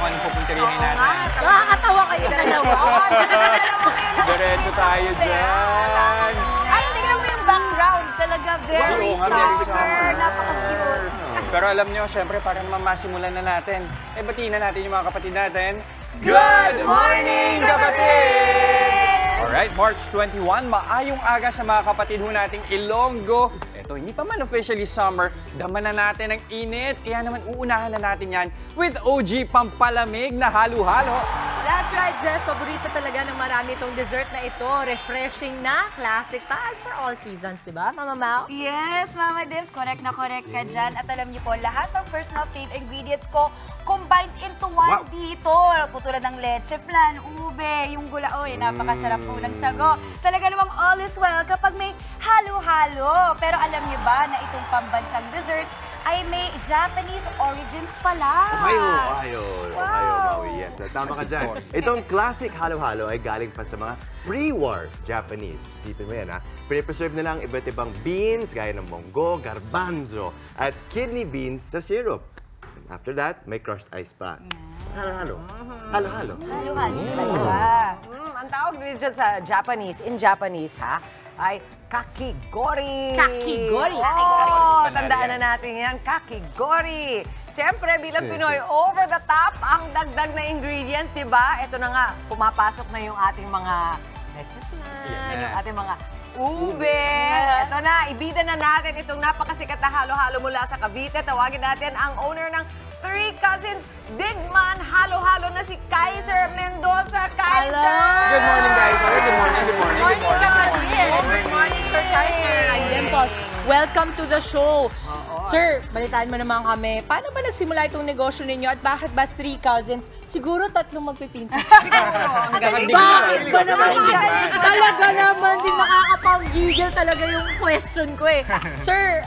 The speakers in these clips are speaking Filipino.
anong pupunterihin natin. Nakakatawa kayo dalawa. Diretso tayo dyan. Ay, tingnan mo yung background. Talaga very summer. Napaka-cute. Pero alam nyo, syempre, para mamasimulan na natin, batiin na natin yung mga kapatid natin. Good morning, kapatid! Alright, March 21, maayong aga sa mga kapatid ho nating Ilonggo. Ito, hindi pa man officially summer, dama na natin ang init. Kaya naman uunahan na natin yan with OG pampalamig na halo-halo. That's right, Jess. Paborito talaga ng marami itong dessert na ito. Refreshing na, classic tal for all seasons, di ba, Mama Mau? Yes, Mama Dims, correct na correct ka dyan. At alam niyo po, lahat ng personal favorite ingredients ko combined into one dito. Tutulad ng leche flan, ube, yung gulaoy, napakasarap po ng sago. Talaga namang all is well kapag may halo-halo. Pero alam niyo ba na itong pambansang dessert ay may Japanese origins pala. Ohayo, Maui. Yes, tama ka dyan. Itong classic halo-halo ay galing pa sa mga pre-war Japanese. Isipin mo yan, ha? Pinipreserve nila ang iba't ibang beans, gaya ng monggo, garbanzo, at kidney beans sa syrup. After that, may crushed ice pa. Halo-halo. Halo-halo. Halo-halo talaga. Ang tawag din dyan sa Japanese, in Japanese, ha, ay kakigori. Kakigori. Oh, tandaan na natin yan, kakigori. Siyempre, bilang Pinoy, over the top ang dagdag na ingredients, di ba? Ito na nga, pumapasok na yung ating mga leche flan, yung ating mga ube. Ito na, ibida na natin itong napakasikat na halo-halo mula sa Cavite. Tawagin natin ang owner ng Three Cousins Digman Halo-Halo na si Kaiser Mendoza. Kaiser! Good morning, guys. Good morning, good morning, good morning. Good morning, Sir Kaiser. Ay, Dimples, welcome to the show. Sir, balitaan mo naman kami, paano ba nagsimula itong negosyo ninyo at bakit ba Three Cousins? Siguro tatlong magpipinsan. Ang galing. Bakit ba naman hindi? Talaga naman, di nakakapang-gigil talaga yung question ko eh. Sir,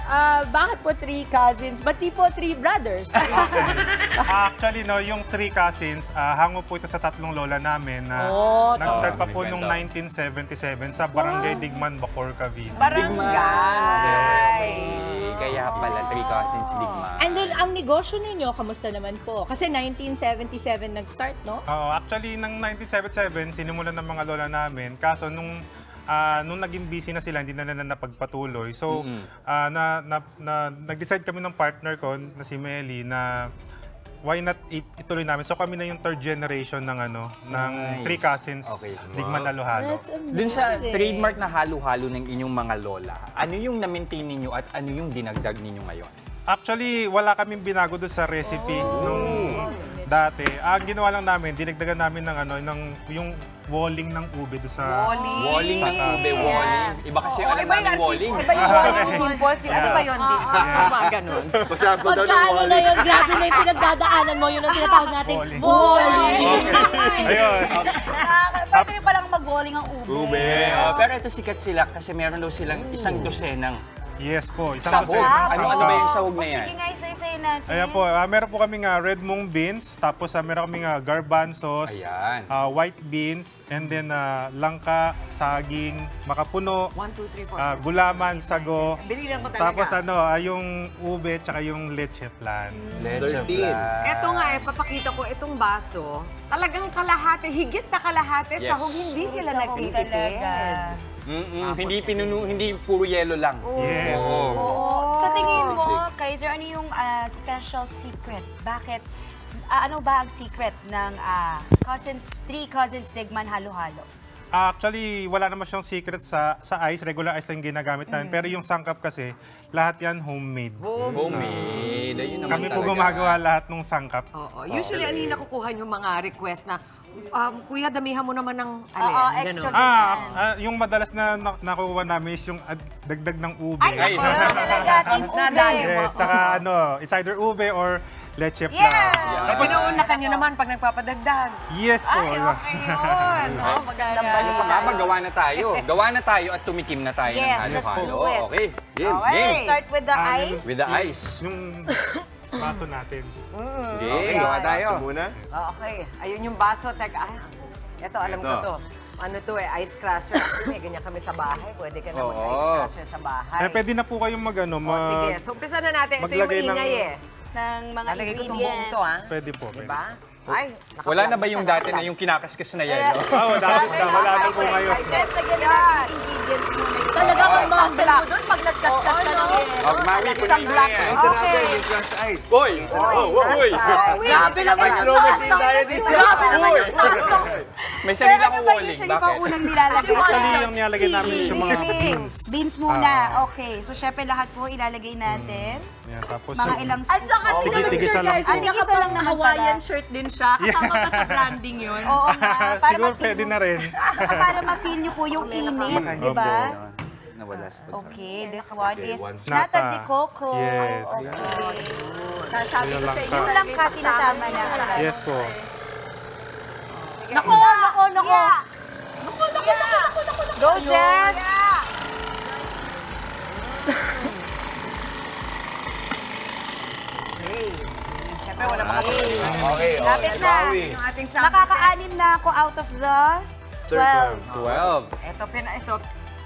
bakit po Three Cousins? Ba't di po Three Brothers? Actually, no, yung Three Cousins, hango po ito sa tatlong lola namin na nag-start pa po noong 1977 sa Barangay Digman, Bacoor, Cavite. Barangay. Kaya pala, Three Cousins Digman. And then, ang negosyo ninyo, kamusta naman po? Kasi 1977 nag-start, no? Actually, ng 1977, sinimulan ng mga lola namin. Kaso, nung naging busy na sila, hindi na napagpatuloy. So, nag-decide kami ng partner ko, na si Melly, na why not ituloy namin. So, kami na yung third generation ng, ng Three Cousins Digman Halo-Halo. Dun sa trademark na halo-halo ng inyong mga lola, ano yung na-maintain ninyo at ano yung dinagdag ninyo ngayon? Actually, wala kaming binago doon sa recipe nung dati. Ang ginawa lang namin, dinagdagan namin ng yung walling ng ube doon sa... Walling ng ube, walling. Iba kasi alam namin walling. Iba yung walling ni Dimples. Ano ba yun, Dimples? Mga ganun. Pagkaano na yun, grabe na yung pinagdadaanan mo, yun ang tinatawag natin, walling. Ayun. Pwede rin palang mag-walling ang ube. Pero ito sikat sila kasi meron daw silang isang dosenang Yes po. Isang sahog. Ano ba yung sahog na yan? Sige nga, isa-isayin natin. Ayan po, meron po kami red mung beans, tapos meron kami garbanzos, white beans, and then langka, saging, makapuno, 1, 2, 3, 4, gulaman, sago, Binilang ko talaga. tapos yung ube, tsaka yung leche flan. Leche flan. Ito nga papakita ko itong baso. Talagang kalahati, higit sa kalahati, sahog hindi sila nagtitipid. Hindi puro yelo lang. Yes. Sa tingin mo, Kaiser, ano yung special secret? Bakit, ano ba ang secret ng Three Cousins Digman Halo-Halo? Actually, wala naman siyang secret sa ice. Regular ice lang ginagamit namin. Pero yung sangkap kasi, lahat yan homemade. Homemade. Ayun naman Kami po gumagawa lahat ng sangkap. Usually, ano yung nakukuha yung mga request na, Kuya, damihan mo naman ng extra ganun. ganyan. Yung madalas na nakukuha namin is yung dagdag ng ube. Ay, talaga, team ube. Yes, tsaka it's either ube or leche flan. Yes! Pinuuna ka nyo naman pag nagpapadagdag. Yes po. Ay, okay yun. Maganda ba? Ano pa nga ba? Gawa na tayo. Gawa na tayo at tumikim na tayo ng Let's halo-halo. do it. Okay. Okay. Start with the ice. With the ice. Yung baso natin. Okay, gawa tayo. Baso muna. Okay. Ayun yung baso. Teka, ito, alam ko to. Ano to ice crusher. May ganyan kami sa bahay. Pwede ka na mag-ice crusher sa bahay. Pwede na po kayong sige, so umpisa na natin. Ito yung maglagay ingay ng mga Lalagay ko itong buong ingredients. to, Pwede po. Diba? Ay, Wala na ba yung dati na yung kinakaskas na yelo? Wala na po ngayon. Test again natin ingredients muna yun. Talaga ang muscle mo doon pag nagkaskas ka ng Oh, Maui, Isang black. Ito natin yung crushed ice. Uy! Uy! Grabe naman May yung slow machine tayo dito. Grabe naman yung pasok. May Sir, sarili ano akong ba walling. usually pa Bakit? unang nilalagay? Actually, yung nilalagay namin is yung mga beans. Beans muna. Okay. So, syempre lahat po ilalagay natin. Yan, tapos Mga ilang At saka spoon. tingnan mo si Tigis-tigisa Sir lang guys, po. hindi ka Tigisa lang pang naman Hawaiian pala. shirt din siya. Kasama ba sa branding yun? Oo nga. Para Siguro ma-feel pwede na rin. Saka para ma-feel nyo po yung init, di ba? Nawala sa pagkakas. Okay, this one is one nata Nata. de coco. Yes. Okay. Sasabi ko sa inyo. Yung lang kasi nasama na. Yes po. Nako, nako, nako. Go, Jess! Siyempre, wala makatulog. Okay, Lapit na. Maui. Yung ating sample. Nakakaanin na ako out of the 12. 12. Ito,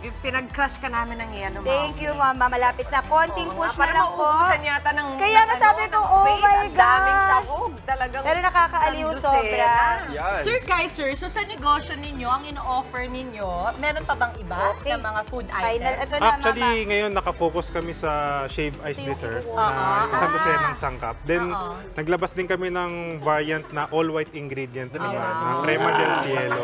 yung pinag-crush ka namin ng yelo, Ma'am. Thank you, Mama. Malapit na. Konting push na Parang lang po. mauubusan yata ng Kaya nga sabi ko, ng oh space. my Ang daming gosh. sahog. Talagang Pero nakakaaliw sandusena. sobra. Yes. Sir Kaiser, so sa negosyo ninyo, ang ino-offer ninyo, meron pa bang iba Okay. na mga food Final. items? Ito na, Actually, Mama. ngayon nakafocus kami sa shave ice dessert na isang dosenang sangkap. Then, naglabas din kami ng variant na all-white ingredient na crema del cielo.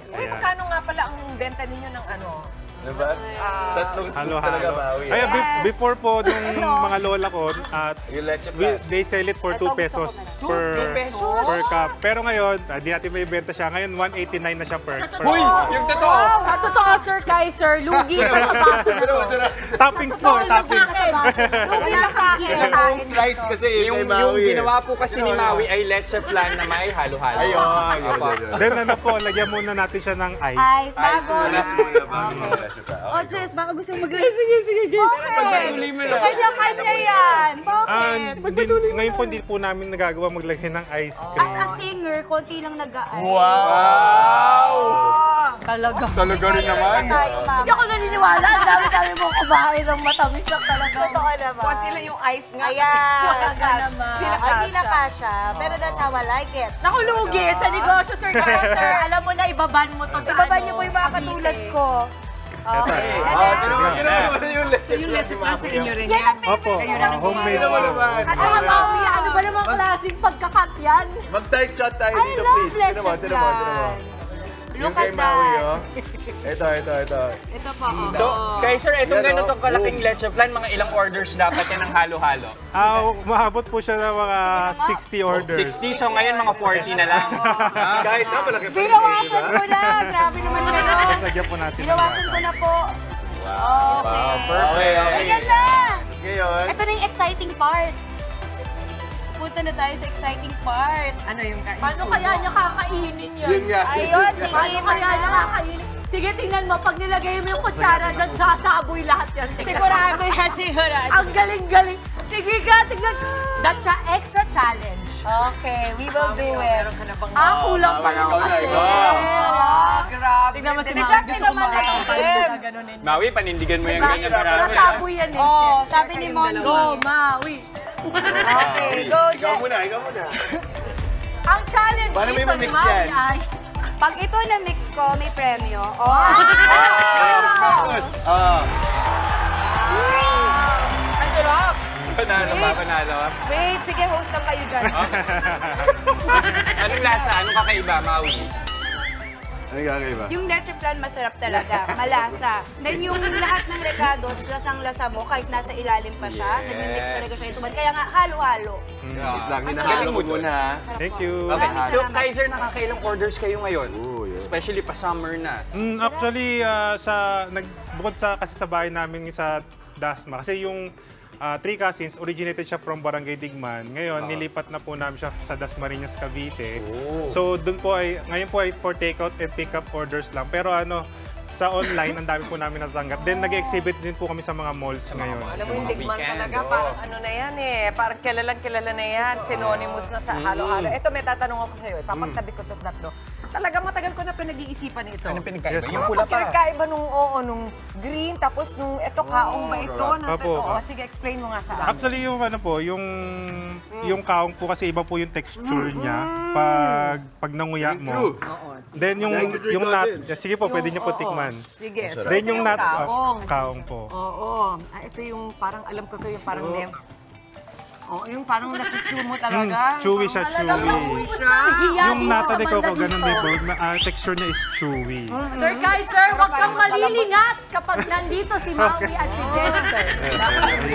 Uy, magkano nga pala ang benta ninyo ng ano? Diba? Tatlong spoon Halo-halo. talaga, Maui. Kaya before po, nung mga lola ko, Yung leche plan. they sell it for 2 pesos per cup. Pero ngayon, di natin may benta siya. Ngayon, 189 na siya per Uy! Yung totoo! Sa totoo, Sir Kaiser, lugi ko sa baso na to. Toppings po, toppings. Lugi lang sa akin. Isang buong slice kasi Yung ginawa po kasi ni Maui ay leche plan na may halo-halo. Ayun. Then ano po, lagyan muna natin siya ng ice. Ice, bago. Last muna bago mag-leche plan. Oh, Jess, baka gusto mo mag-leche. Sige. Pagpatuloy mo lang. Kanya-kanya yan. And ngayon po, hindi po namin nagagawa maglagay ng ice As cream. a singer, konti lang nag-a-ice. Wow! Talaga. Talaga rin naman. Tayo, Mama. Hindi ako naniniwala. Ang dami-dami mong kumain ng matamis na talaga. Totoo naman. Konti lang yung ice nga. Ayan. Talaga naman. Hindi na kasha. Pero that's how I like it. Naku, lugi sa negosyo, Sir Kaiser. Alam mo na, ibaban mo to sa Ibaba ano, niyo po yung mga Cavite. katulad ko. Okay. Ginawa yung leche. So yung leche plan sa inyo rin Yan yan. ang Opo, favorite. homemade. At saka, Maui, ano ba namang klaseng pagkakat yan? Mag-tight shot tayo I dito, love please. leche Tinan mo. Yung Look kay at Maui, that. oh. Ito. Ito po, oh. So, Kaiser, itong Yan, ganitong kalaking leche plan, mga ilang orders dapat yan ng halo-halo? Maabot po siya ng mga 60 orders. 60, so ngayon mga 40 na lang. Ah, Kahit na, malaki pa rin, Binawasan diba? ko na. Grabe naman kayo. Lagyan po natin. ng Binawasan ko na po. Okay. perfect. Ayan na. Tapos ngayon, Ito na yung exciting part. Punta na tayo sa exciting part. Ano yung kain? Paano kaya niya kakainin yan? yun nga. Ayun, Paano tingin kaya niya kakainin? Sige, tingnan mo. Pag nilagay mo yung kutsara dyan, sasaboy lahat yan. Tingnan. Sigurado yan, sigurado. Ang galing-galing. Sige ka, tingnan. That's your extra challenge. Okay, we will do it. Kulang pa lang ikaw na, kasi. ikaw. Grabe. Tingnan mo si Si Mami. Jack, Gusto naman kumakain. natin. Ganunin. Maui, panindigan mo yung ganyan Pero marami. saboy yan eh. Oh, sabi ni Mondi. Go, Maui. Okay, go, Ikaw Jack. muna. Ang challenge Paano mo dito ni i-mix Maui yan? ay... Pag ito na-mix ko, may premyo. Oh, Panalo pa, panalo. wait, sige, host lang kayo dyan. Anong lasa? Anong kakaiba, Maui? Ano gagawin ba? Yung leche plan, masarap talaga. Malasa. Then yung lahat ng regados, lasang-lasa mo, kahit nasa ilalim pa siya, nag-mix talaga siya ito. Kaya nga, halo-halo. Lang, hinahalo mo muna, ha? Thank you. Okay, Maraming so salamat. Kaiser, nakakailang orders kayo ngayon? Oo, yun. Especially pa summer na. Actually, bukod sa kasi sa bahay namin sa Dasma, kasi yung Three Cousins, originated siya from Barangay Digman. Ngayon, nilipat na po namin siya sa Dasmariñas, Cavite. So, ngayon po ay for takeout and pick-up orders lang. Pero sa online, ang dami po namin natatanggap. Then, nag-exhibit din po kami sa mga malls ngayon. Alam mo yung digman weekend, talaga, oo. parang ano na yan eh. Parang kilalang-kilala na yan. Synonymous na sa halo-halo. Ito, may tatanong ako sa'yo. Papagtabi ko ito tatlo. Talaga matagal ko na pinag-iisipan ito. Anong pinagkaiba? Yes, Yung ma'am. pula pa. Pinagkaiba nung green, tapos nung ito kaong ba ito? Opo. Oo, sige, explain mo nga sa akin. Actually, yung yung kaong po kasi iba po yung texture niya pag nanguya mo. Then yung nut, sige po, pwede niyo po tikman. Sige. So, Then yung nut, kaong. kaong po. Oo. Ito yung parang, alam ko to yung parang Oo, yung parang nachuchu mo talaga. Chewy siya, chewy. Yung nata de coco, ganun din po. Texture niya is chewy. Sir Kaiser, huwag kang malilingat kapag nandito si Maui at si Jester.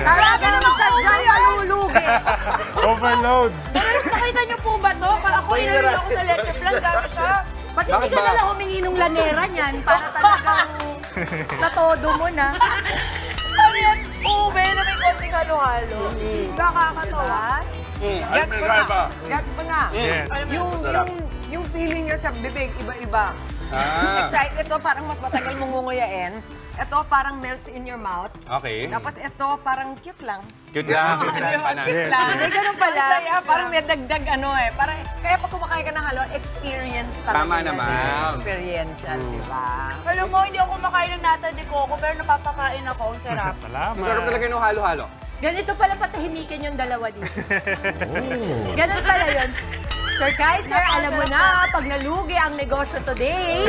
Kaya ka naman sa dyan malulugi. Overload! Pero nakita niyo po ba to? Pag ako inarilo ko sa leche flan, gano'n siya. Ba't hindi ka nalang humingi ng lanera niyan para talagang natodo mo na? Ano yan? Ube na may konting halo-halo. Nakakatawa. Gets ko na. Gets ko na. Yes. Yung feeling niya sa bibig, iba-iba. Excited ito, parang mas matagal mong ngunguyain. Ito parang melts in your mouth. Okay. Tapos ito parang cute lang. Cute lang. Cute lang. May ganun pala. Parang may dagdag Parang, kaya pag kumakain ka ng halo, experience talaga. Tama naman. Experience yan, di ba? Alam mo, hindi ako kumakain ng nata de coco, pero napapakain ako. Ang sarap. Masarap Salamat. talaga yung halo-halo. Ganito pala patahimikin yung dalawa dito. Ganun pala yun. Sir Kaiser, alam mo na, pag nalugi ang negosyo today,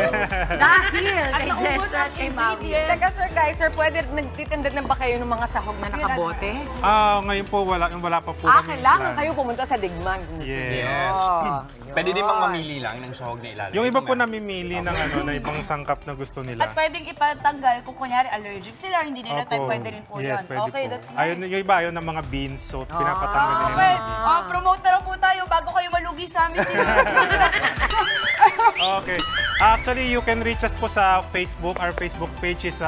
dahil kay Jester at kay Maui. Teka, Sir Kaiser, pwede nagtitinda na ba kayo ng mga sahog na nakabote? Ngayon po, wala pa po kami Kailangan plan. kayo pumunta sa Digman kung gusto niyo. Yes. Pwede din bang mamili lang ng sahog na ilalagay? Yung iba po namimili ng na ibang sangkap na gusto nila. At pwedeng ipatanggal kung kunyari allergic sila, hindi nila tayo pwede rin po Yes, yun. pwede Okay, po. that's nice. Ayun, yung iba ayaw ng mga beans, so pinapatanggal din Okay, nila. promote na lang po tayo bago kayo malugi sa amin. Okay. Actually, you can reach us po sa Facebook. Our Facebook page is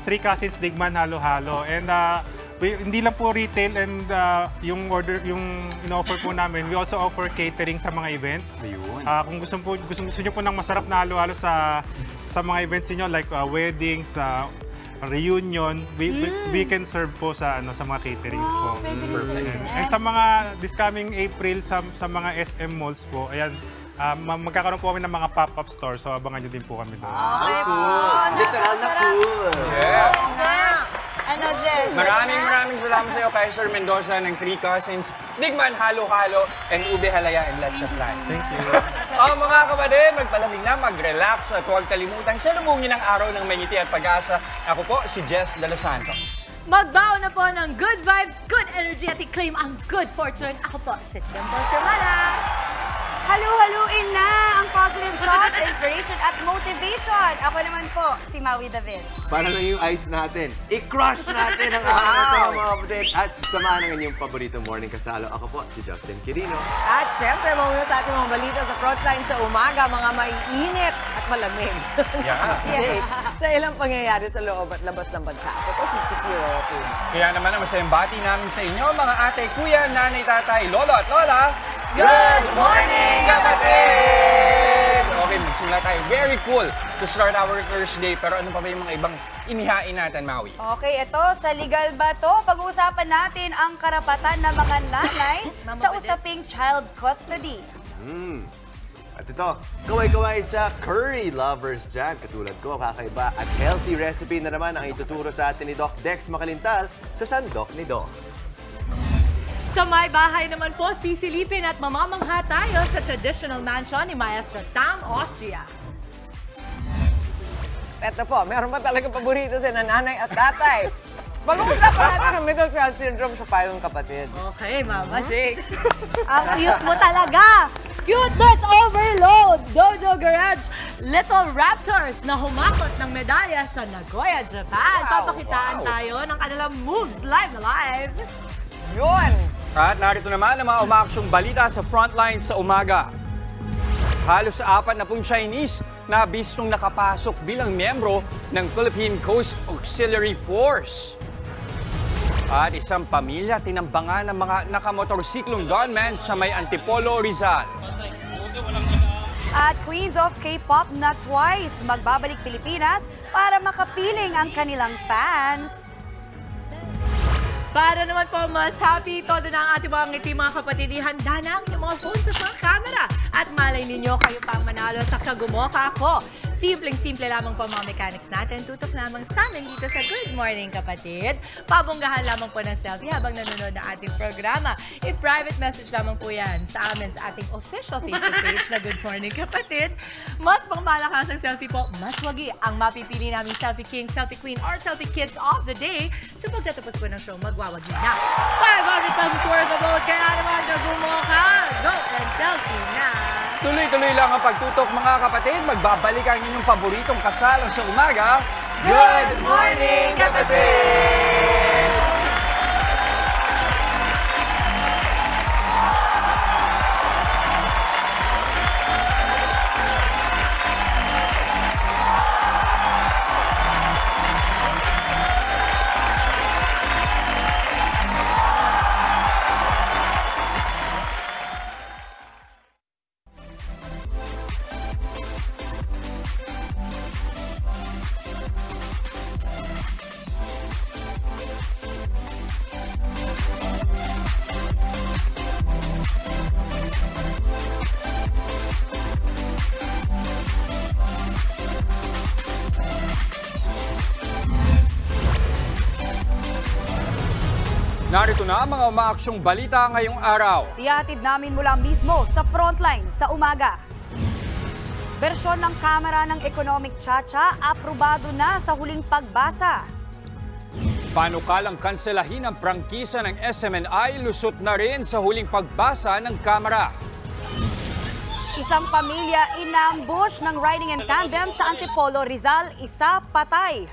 Three Cousins Digman Halo Halo. And hindi lang po retail and yung in-offer po namin, we also offer catering sa mga events. Ayun. Kung gusto niyo po ng masarap na halo-halo sa mga events niyo like weddings, reunion, we can serve po sa mga caterings po. And sa mga this coming April sa mga SM malls po, ayan, magkakaroon po kami ng mga pop-up store, so abangan niyo din po kami doon. Okay po. Literal na cool. Jess! Ano, Jess? Maraming salamat sa iyo, Kaiser Mendoza ng Three Cousins, Digman Halo-Halo, and Ube Halaya and Leche Flan. Thank you. Mga kapatid, magpalamig na, mag-relax at huwag kalimutang salubungin ang araw ng may ngiti at pag-asa. Ako po, si Jess de los Santos. Magbaon na po ng good vibes, good energy at i-claim ang good fortune. Ako po, si Dimple Sermala. Halu-haluin na ang positive thoughts, inspiration at motivation. Ako naman po, si Maui David. Para lang yung ice natin. I-crush natin ang araw na ito, mga kapatid. At samahan ng inyong paborito morning kasalo. Ako po, si Justin Quirino. At syempre, mauna sa ating mga balita sa frontline sa umaga, mga maiinit at malamig. Sa ilang pangyayari sa loob at labas ng bansa. Ako po si Chikiro. Kaya naman ang masayang bati namin sa inyo, mga ate, kuya, nanay, tatay, lolo at lola. Good morning, kapatid! Okay, magsimula tayo. Very cool to start our Thursday. Pero ano pa ba yung mga ibang inihain natin, Maui? Okay, ito, sa legal ba to? Pag-uusapan natin ang karapatan ng mga nanay sa usaping child custody. At ito, kaway-kaway sa curry lovers dyan. Katulad ko, kakaiba at healthy recipe na naman ang ituturo sa atin ni Doc Dex Makalintal sa Sandok ni Doc. Sa may bahay naman po, sisilipin at mamamangha tayo sa traditional mansion ni Maestro Tam, Austria. Ito po, meron pa talaga paborito sa nanay at tatay. Pag-uusapan natin ang middle child syndrome sa payong kapatid. Okay, Mama Jakes. Ang cute mo talaga! Cuteness overload! Dojo Garage Little Raptors na humakot ng medalya sa Nagoya, Japan. Papakitaan tayo ng kanilang moves live na live. Yun! At narito naman ang mga umaksyong balita sa frontline sa umaga. Halos 40 Chinese na bistong nakapasok bilang miyembro ng Philippine Coast Auxiliary Force. At isang pamilya tinambangan ng mga nakamotorsiklong gunmen sa may Antipolo, Rizal. At Queens of K-pop na twice magbabalik Pilipinas para makapiling ang kanilang fans. Para naman po mas happy, todo na ang ating mga ngiti, mga kapatid. Handa na ang inyong mga phones at mga camera. At malay ninyo, kayo pang manalo sa Kagumoka Ako. Simpleng-simple lamang po ang mga mechanics natin. Tutok lamang sa amin dito sa Good Morning Kapatid. Pabonggahan lamang po ng selfie habang nanonood ng ating programa. I-private message lamang po yan sa amin sa ating official Facebook page na Good Morning Kapatid. Mas pangmalakas ang selfie po, mas wagi ang mapipili namin selfie king, selfie queen, or selfie kids of the day. So pagtatapos po ng show, magwawagi na 500 pesos worth of vote. Kaya naman, nagumo ka! Go and selfie na! Tuloy-tuloy lang ang pagtutok mga kapatid. Magbabalik ang inyong paboritong kasalo sa umaga. Good Morning Kapatid! Narito na ang mga umaaksyong balita ngayong araw. Ihatid namin mula mismo sa frontline sa umaga. Bersyon ng Kamara ng Economic Chacha, aprobado na sa huling pagbasa. Panukalang kanselahin ang prangkisa ng SMNI, lusot na rin sa huling pagbasa ng Kamara. Isang pamilya inambush ng riding in tandem sa Antipolo, Rizal, isa patay.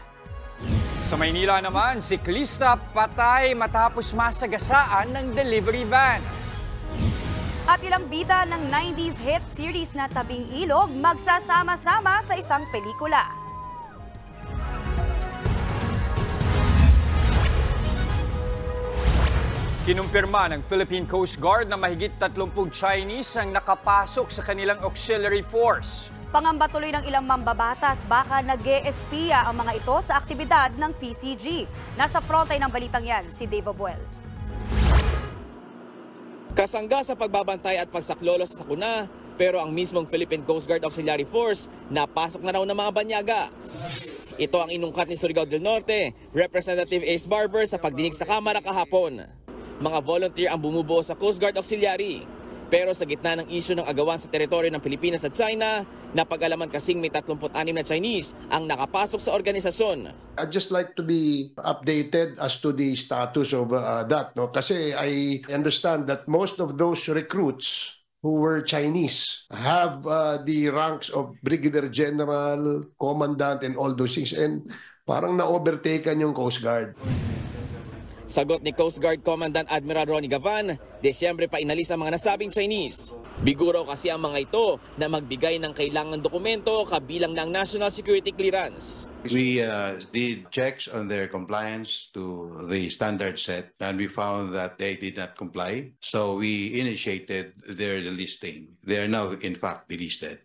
Sa Maynila naman, siklista patay matapos masagasaan ng delivery van. At ilang bida ng 90s hit series na Tabing Ilog magsasama-sama sa isang pelikula. Kinumpirma ng Philippine Coast Guard na mahigit 30 Chinese ang nakapasok sa kanilang auxiliary force. Pangamba tuloy ng ilang mambabatas, baka nag-e-espiya ang mga ito sa aktibidad ng PCG. Nasa frontline ng balitang yan, si Dave Abuel. Kasangga sa pagbabantay at pagsaklolo sa sakuna, pero ang mismong Philippine Coast Guard Auxiliary Force napasok na raw ng mga banyaga. Ito ang inungkat ni Surigao del Norte, Representative Ace Barber sa pagdinig sa Kamara kahapon. Mga volunteer ang bumubuo sa Coast Guard Auxiliary. Pero sa gitna ng isyu ng agawan sa teritoryo ng Pilipinas at China, napag-alaman kasing may 36 na Chinese ang nakapasok sa organisasyon. I'd just like to be updated as to the status of that. No? Kasi I understand that most of those recruits who were Chinese have the ranks of Brigadier General, Commandant, and all those things. And parang na-overtaken yung Coast Guard. Sagot ni Coast Guard Commandant Admiral Ronnie Gavan, Desyembre pa inalis ang mga nasabing Chinese. Biguro kasi ang mga ito na magbigay ng kailangang dokumento kabilang ng national security clearance. We did checks on their compliance to the standard set and we found that they did not comply. So we initiated their delisting. They are now in fact delisted.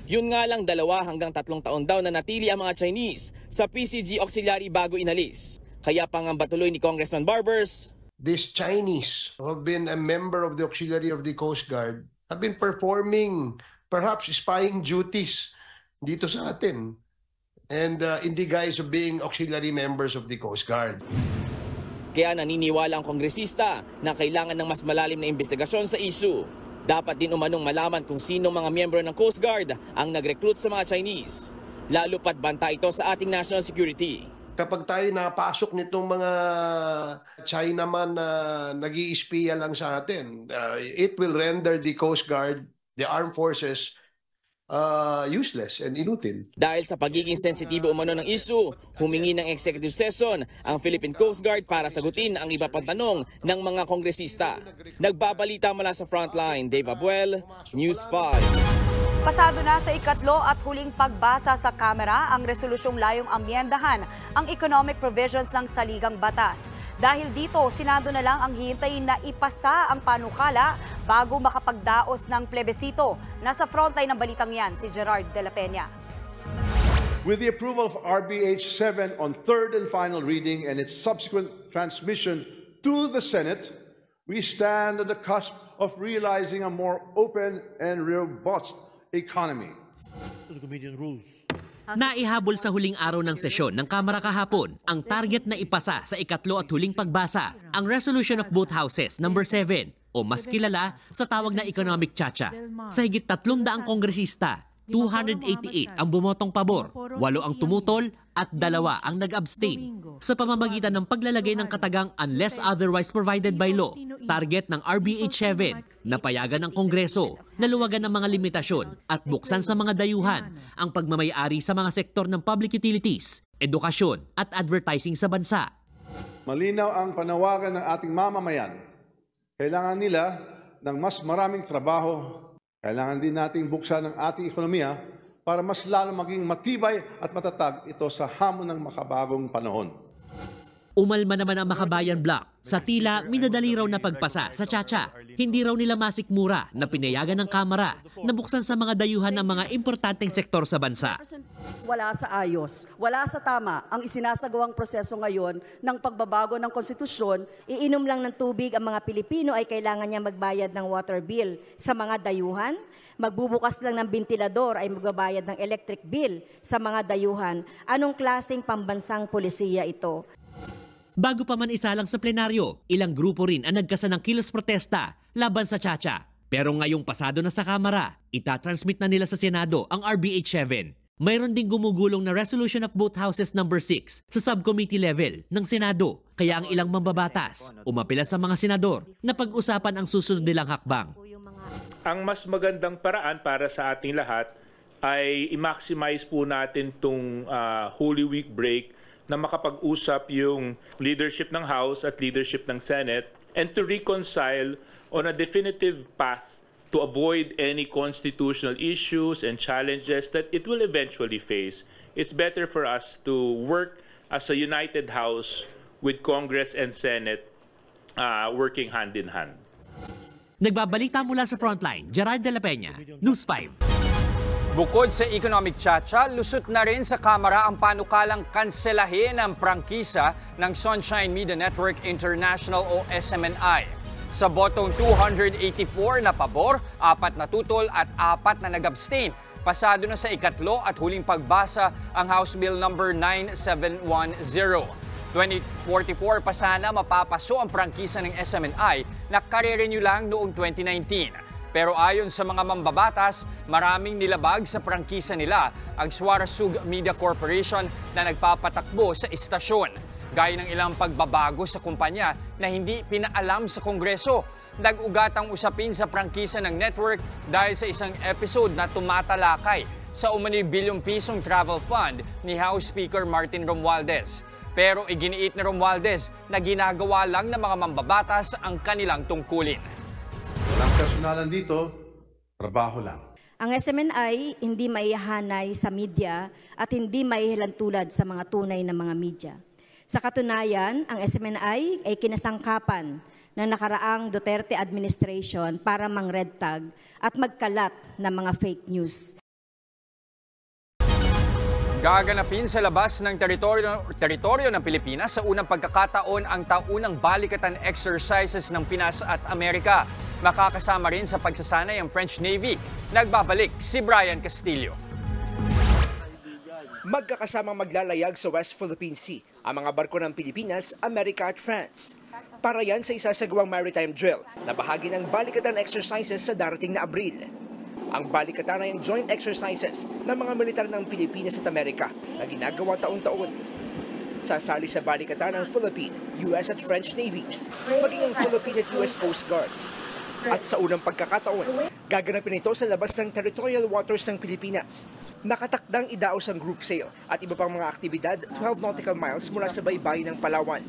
Yun nga lang 2 hanggang 3 taon daw na natili ang mga Chinese sa PCG Auxiliary bago inalis. Kaya pangamba tuloy ni Congressman Barbers, these Chinese who have been a member of the auxiliary of the Coast Guard have been performing perhaps spying duties dito sa atin and in the guise of being auxiliary members of the Coast Guard. Kaya naniniwala ang kongresista na kailangan ng mas malalim na investigasyon sa issue. Dapat din umanong malaman kung sino mga miyembro ng Coast Guard ang nag-recruit sa mga Chinese. Lalo pat banta ito sa ating national security. Kapag tayo napasok nitong mga Chinaman na nag-iispiya lang sa atin, it will render the Coast Guard, the armed forces, useless and inutil. Dahil sa pagiging sensitibo umano ng issue, humingi ng executive session ang Philippine Coast Guard para sagutin ang iba pang tanong ng mga kongresista. Nagbabalita mula sa frontline, Dave Abuel, News 5. Pasado na sa ikatlo at huling pagbasa sa Kamara ang resolusyong layong amyendahan ang economic provisions ng saligang batas. Dahil dito, Senado na lang ang hihintayin na ipasa ang panukala bago makapagdaos ng plebisito. Nasa frontline ng balitang yan, si Gerard de la Peña. With the approval of RBH 7 on third and final reading and its subsequent transmission to the Senate, we stand at the cusp of realizing a more open and robust economy. Naihabol sa huling araw ng sesyon ng Kamara kahapon ang target na ipasa sa ikatlo at huling pagbasa ang Resolution of Both Houses No. 7 o mas kilala sa tawag na Economic Chacha. Sa higit 300 kongresista, 288 ang bumotong pabor, 8 ang tumutol at 2 ang nag-abstain. Sa pamamagitan ng paglalagay ng katagang unless otherwise provided by law, target ng RBH 7 na payagan ng Kongreso na luwagan ng mga limitasyon at buksan sa mga dayuhan ang pagmamayari sa mga sektor ng public utilities, edukasyon at advertising sa bansa. Malinaw ang panawagan ng ating mamamayan. Kailangan nila ng mas maraming trabaho. Kailangan din nating buksan ang ating ekonomiya para mas lalo maging matibay at matatag ito sa hamon ng makabagong panahon. Umalma naman ang Makabayan Bloc sa tila minadali raw na pagpasa sa Chacha. Hindi raw nila masikmura na pinayagan ng Kamara na buksan sa mga dayuhan ng mga importanteng sektor sa bansa. Wala sa ayos, wala sa tama ang isinasagawang proseso ngayon ng pagbabago ng konstitusyon. Iinom lang ng tubig ang mga Pilipino ay kailangan niya magbayad ng water bill sa mga dayuhan. Magbubukas lang ng bentilador ay magbabayad ng electric bill sa mga dayuhan. Anong klaseng pambansang polisiya ito? Bago pa man isalang sa plenaryo, ilang grupo rin ang nagkasa ng kilos protesta laban sa Chacha. Pero ngayong pasado na sa Kamara, itatransmit na nila sa Senado ang RBH 7. Mayroon ding gumugulong na Resolution of Both Houses No. 6 sa subcommittee level ng Senado. Kaya ang ilang mambabatas, umapila sa mga senador na pag-usapan ang susunod nilang hakbang. Ang mas magandang paraan para sa ating lahat ay i-maximize po natin itong Holy Week break na makapag-usap yung leadership ng House at leadership ng Senate and to reconcile on a definitive path to avoid any constitutional issues and challenges that it will eventually face. It's better for us to work as a united House with Congress and Senate working hand in hand. Nagbabalita mula sa Frontline, Gerard de la Peña, News 5. Bukod sa Economic Chacha, lusot na rin sa Kamara ang panukalang kanselahin ang prangkisa ng Sunshine Media Network International o SMNI. Sa botong 284 na pabor, 4 na tutol at 4 na nag-abstain. Pasado na sa ikatlo at huling pagbasa ang House Bill No. 9710. 2044 pa sana mapapaso ang prangkisa ng SMNI na kare-renew lang noong 2019. Pero ayon sa mga mambabatas, maraming nilabag sa prangkisa nila ang Suarezug Media Corporation na nagpapatakbo sa istasyon. Gaya ng ilang pagbabago sa kumpanya na hindi pinaalam sa Kongreso. Nag-ugat ang usapin sa prangkisa ng network dahil sa isang episode na tumatalakay sa umano'y bilyong pisong travel fund ni House Speaker Martin Romualdez. Pero iginiit ni Romualdez na ginagawa lang ng mga mambabatas ang kanilang tungkulin. Walang personalan dito, trabaho lang. Ang SMNI hindi maihanay sa media at hindi maihilantulad sa mga tunay na mga media. Sa katunayan, ang SMNI ay kinasangkapan ng nakaraang Duterte administration para mang-red tag at magkalat ng mga fake news. Gaganapin sa labas ng teritoryo ng Pilipinas sa unang pagkakataon ang taunang balikatan exercises ng Pinas at Amerika. Makakasama rin sa pagsasanay ang French Navy. Nagbabalik si Brian Castillo. Magkakasamang maglalayag sa West Philippine Sea ang mga barko ng Pilipinas, Amerika at France. Para yan sa isasagawang maritime drill na bahagi ng balikatan exercises sa darating na Abril. Ang balikatan ay ang joint exercises ng mga militar ng Pilipinas at Amerika na ginagawa taon-taon. Sasali sa balikatan ang Philippine, US at French Navies, maging ang Philippine at US Coast Guards. At sa unang pagkakataon, gaganapin ito sa labas ng territorial waters ng Pilipinas. Nakatakdang idaos ang group sail at iba pang mga aktibidad 12 nautical miles mula sa baybayin ng Palawan.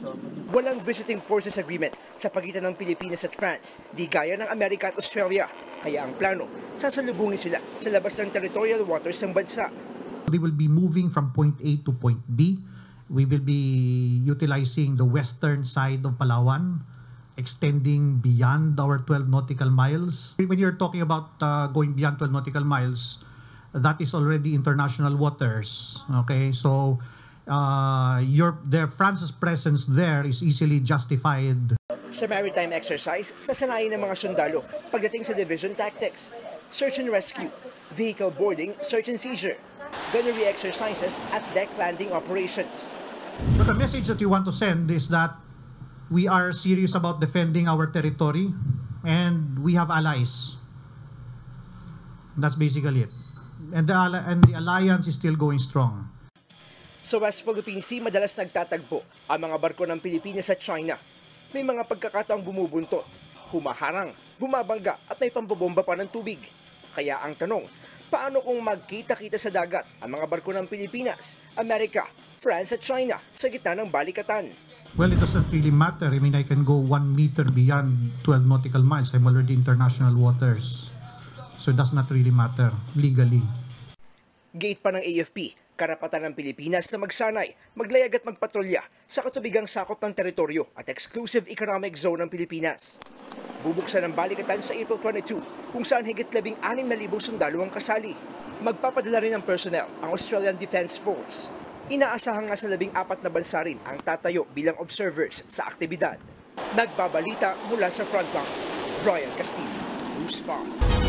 Walang visiting forces agreement sa pagitan ng Pilipinas at France, di gaya ng Amerika at Australia. Kaya ang plano, sasalubungin sila sa labas ng territorial waters ng bansa. They will be moving from point A to point B. We will be utilizing the western side of Palawan, extending beyond our 12 nautical miles. When you're talking about going beyond 12 nautical miles, that is already international waters. Okay, so France's presence there is easily justified. Sa maritime exercise, sasanayin ng mga sundalo pagdating sa division tactics, search and rescue, vehicle boarding, search and seizure, gunnery exercises at deck landing operations. But the message that we want to send is that we are serious about defending our territory and we have allies. That's basically it. And the alliance is still going strong. Sa West Philippine Sea, madalas nagtatagpo ang mga barko ng Pilipinas at China. May mga pagkakataong bumubuntot, humaharang, bumabangga at may pambobomba pa ng tubig. Kaya ang tanong, paano kung magkita-kita sa dagat ang mga barko ng Pilipinas, Amerika, France at China sa gitna ng balikatan? Well, it doesn't really matter. I mean, I can go 1 meter beyond 12 nautical miles. I'm already in international waters. So it does not really matter legally. Gate pa ng AFP, karapatan ng Pilipinas na magsanay, maglayag at magpatrolya sa katubigang sakop ng teritoryo at exclusive economic zone ng Pilipinas. Bubuksan ang balikatan sa April 22 kung saan higit 16,000 sundalo ang kasali. Magpapadala rin ng personnel ang Australian Defence Force. Inaasahan nga sa 14 na bansa rin ang tatayo bilang observers sa aktibidad. Nagbabalita mula sa frontline, Brian Castillo, News 5.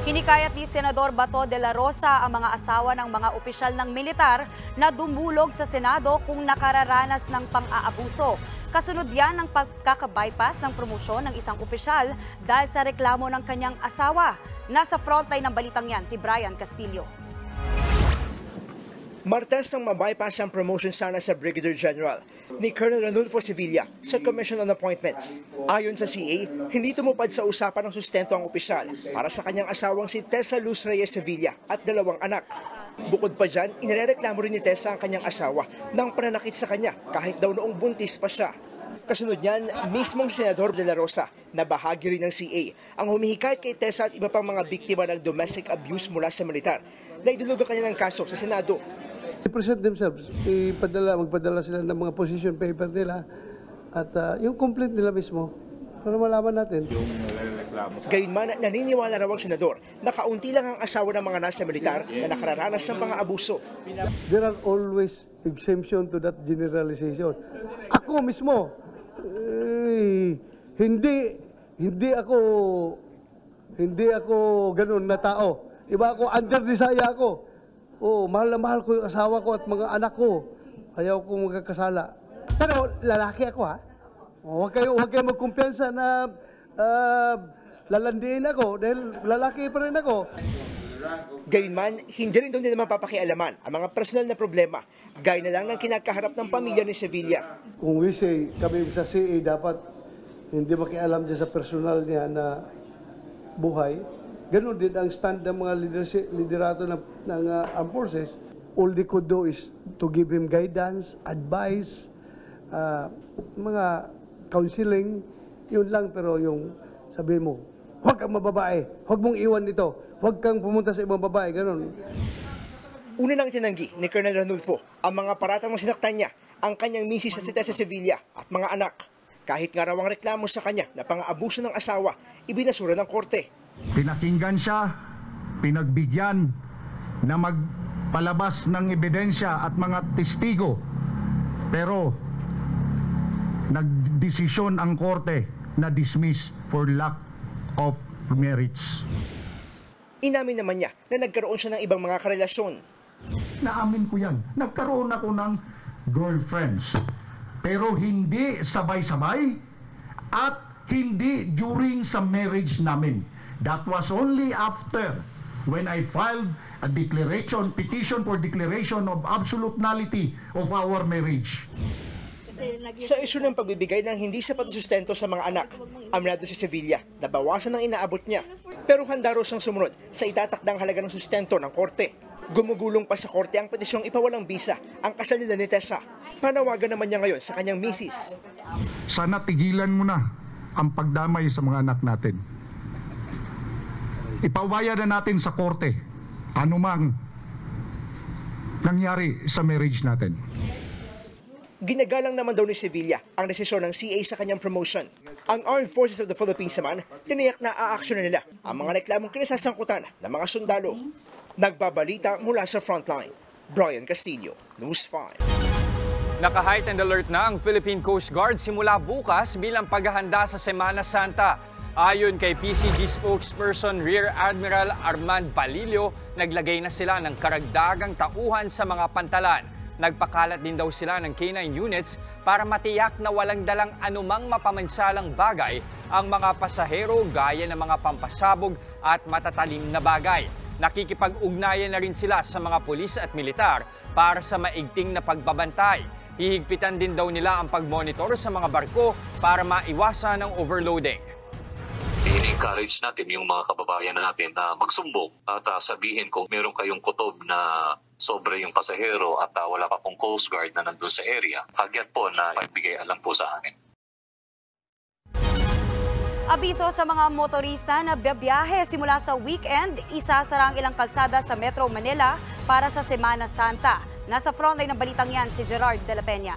Hinikayat ni Senador Bato de la Rosa ang mga asawa ng mga opisyal ng militar na dumulog sa Senado kung nakararanas ng pang-aabuso. Kasunod yan ng pagkakabypass ng promosyon ng isang opisyal dahil sa reklamo ng kanyang asawa. Nasa frontline ng balitang yan si Brian Castillo. Martes nang mabypass ang promotion sana sa Brigadier General ni Colonel Ranulfo Sevilla sa Commission on Appointments. Ayon sa CA, hindi tumupad sa usapan ng sustento ang opisyal para sa kanyang asawang si Tessa Luz Reyes Sevilla at 2 anak. Bukod pa dyan, inireklamo rin ni Tessa ang kanyang asawa ng pananakit sa kanya kahit daw noong buntis pa siya. Kasunod niyan, mismong Senador de la Rosa na bahagi rin ng CA ang humihikayat kay Tessa at iba pang mga biktima ng domestic abuse mula sa militar na idulog ang kanya ng kaso sa Senado. Present themselves, magpadala sila ng mga position paper nila at yung complaint nila mismo para malaman natin. Gayunman, naniniwala raw ang senador na kaunti lang ang asawa ng mga nasa militar na nakararanas ng mga abuso. There are always exemption to that generalization. Ako mismo, hindi ako ganun na tao. Iba ako, under desire ako. Mahal na mahal ko yung asawa ko at mga anak ko. Ayaw kong magkakasala. Pero lalaki ako ha. Huwag kayo magkumpiyansa na lalandiin ako dahil lalaki pa rin ako. Gayunman, hindi rin doon nila mapapakialaman ang mga personal na problema. Gaya na lang ng kinakaharap ng pamilya ni Sevilla. Kung we say, kami sa CA dapat hindi makialam dyan sa personal niya na buhay, ganun din ang stand ng mga liderato ng armed forces. All they could do is to give him guidance, advice, mga counseling, yun lang. Pero yung sabi mo, huwag kang mababae, huwag mong iwan ito, huwag kang pumunta sa ibang babae, ganun. Una nang tinanggi ni Colonel Ranulfo ang mga paratang na sinaktan niya, ang kanyang misis sa Tessa Sevilla at mga anak. Kahit nga raw ang reklamo sa kanya na pang-aabuso ng asawa, ibinasura ng korte. Pinakinggan siya, pinagbigyan na magpalabas ng ebidensya at mga testigo. Pero nagdesisyon ang korte na dismiss for lack of merits. Inamin naman niya na nagkaroon siya ng ibang mga karelasyon. Naamin ko yan. Nagkaroon ako ng girlfriends. Pero hindi sabay-sabay at hindi during sa marriage namin. That was only after when I filed a petition for declaration of absolute nullity of our marriage. Sa isyu ng pagbibigay ng hindi sapat na sustento sa mga anak, aminado si Sevilla na bawasan ang inaabot niya. Pero handa raw siyang sumunod sa itatakdang halaga ng sustento ng korte. Gumugulong pa sa korte ang petisyong ipawalang bisa ang kasal nila ni Tessa. Panawagan naman niya ngayon sa kanyang misis. Sana tigilan mo na ang pagdamay sa mga anak natin. Ipawaya na natin sa korte anumang nangyari sa marriage natin. Ginagalang naman daw ni Sevilla ang desisyon ng CA sa kanyang promotion. Ang Armed Forces of the Philippines naman, tiniyak na aaksyonan nila ang mga reklamong kinasasangkutan ng mga sundalo. Nagbabalita mula sa frontline, Brian Castillo, News 5. Naka-heightened alert na ang Philippine Coast Guard simula bukas bilang paghahanda sa Semana Santa. Ayon kay PCG spokesperson Rear Admiral Armand Palillo, naglagay na sila ng karagdagang tauhan sa mga pantalan. Nagpakalat din daw sila ng K9 units para matiyak na walang dalang anumang mapamansalang bagay ang mga pasahero gaya ng mga pampasabog at matatalim na bagay. Nakikipag-ugnayan na rin sila sa mga pulis at militar para sa maigting na pagbabantay. Hihigpitan din daw nila ang pag-monitor sa mga barko para maiwasan ang overloading. I-encourage natin yung mga kababayan natin na magsumbong at sabihin kung meron kayong kutob na sobre yung pasahero at wala pa pong Coast Guard na nandun sa area. Kagyat po na ibigay alam po sa amin. Abiso sa mga motorista na biyahe simula sa weekend, isasara ang ilang kalsada sa Metro Manila para sa Semana Santa. Nasa frontline ng balitang yan si Gerard de la Peña.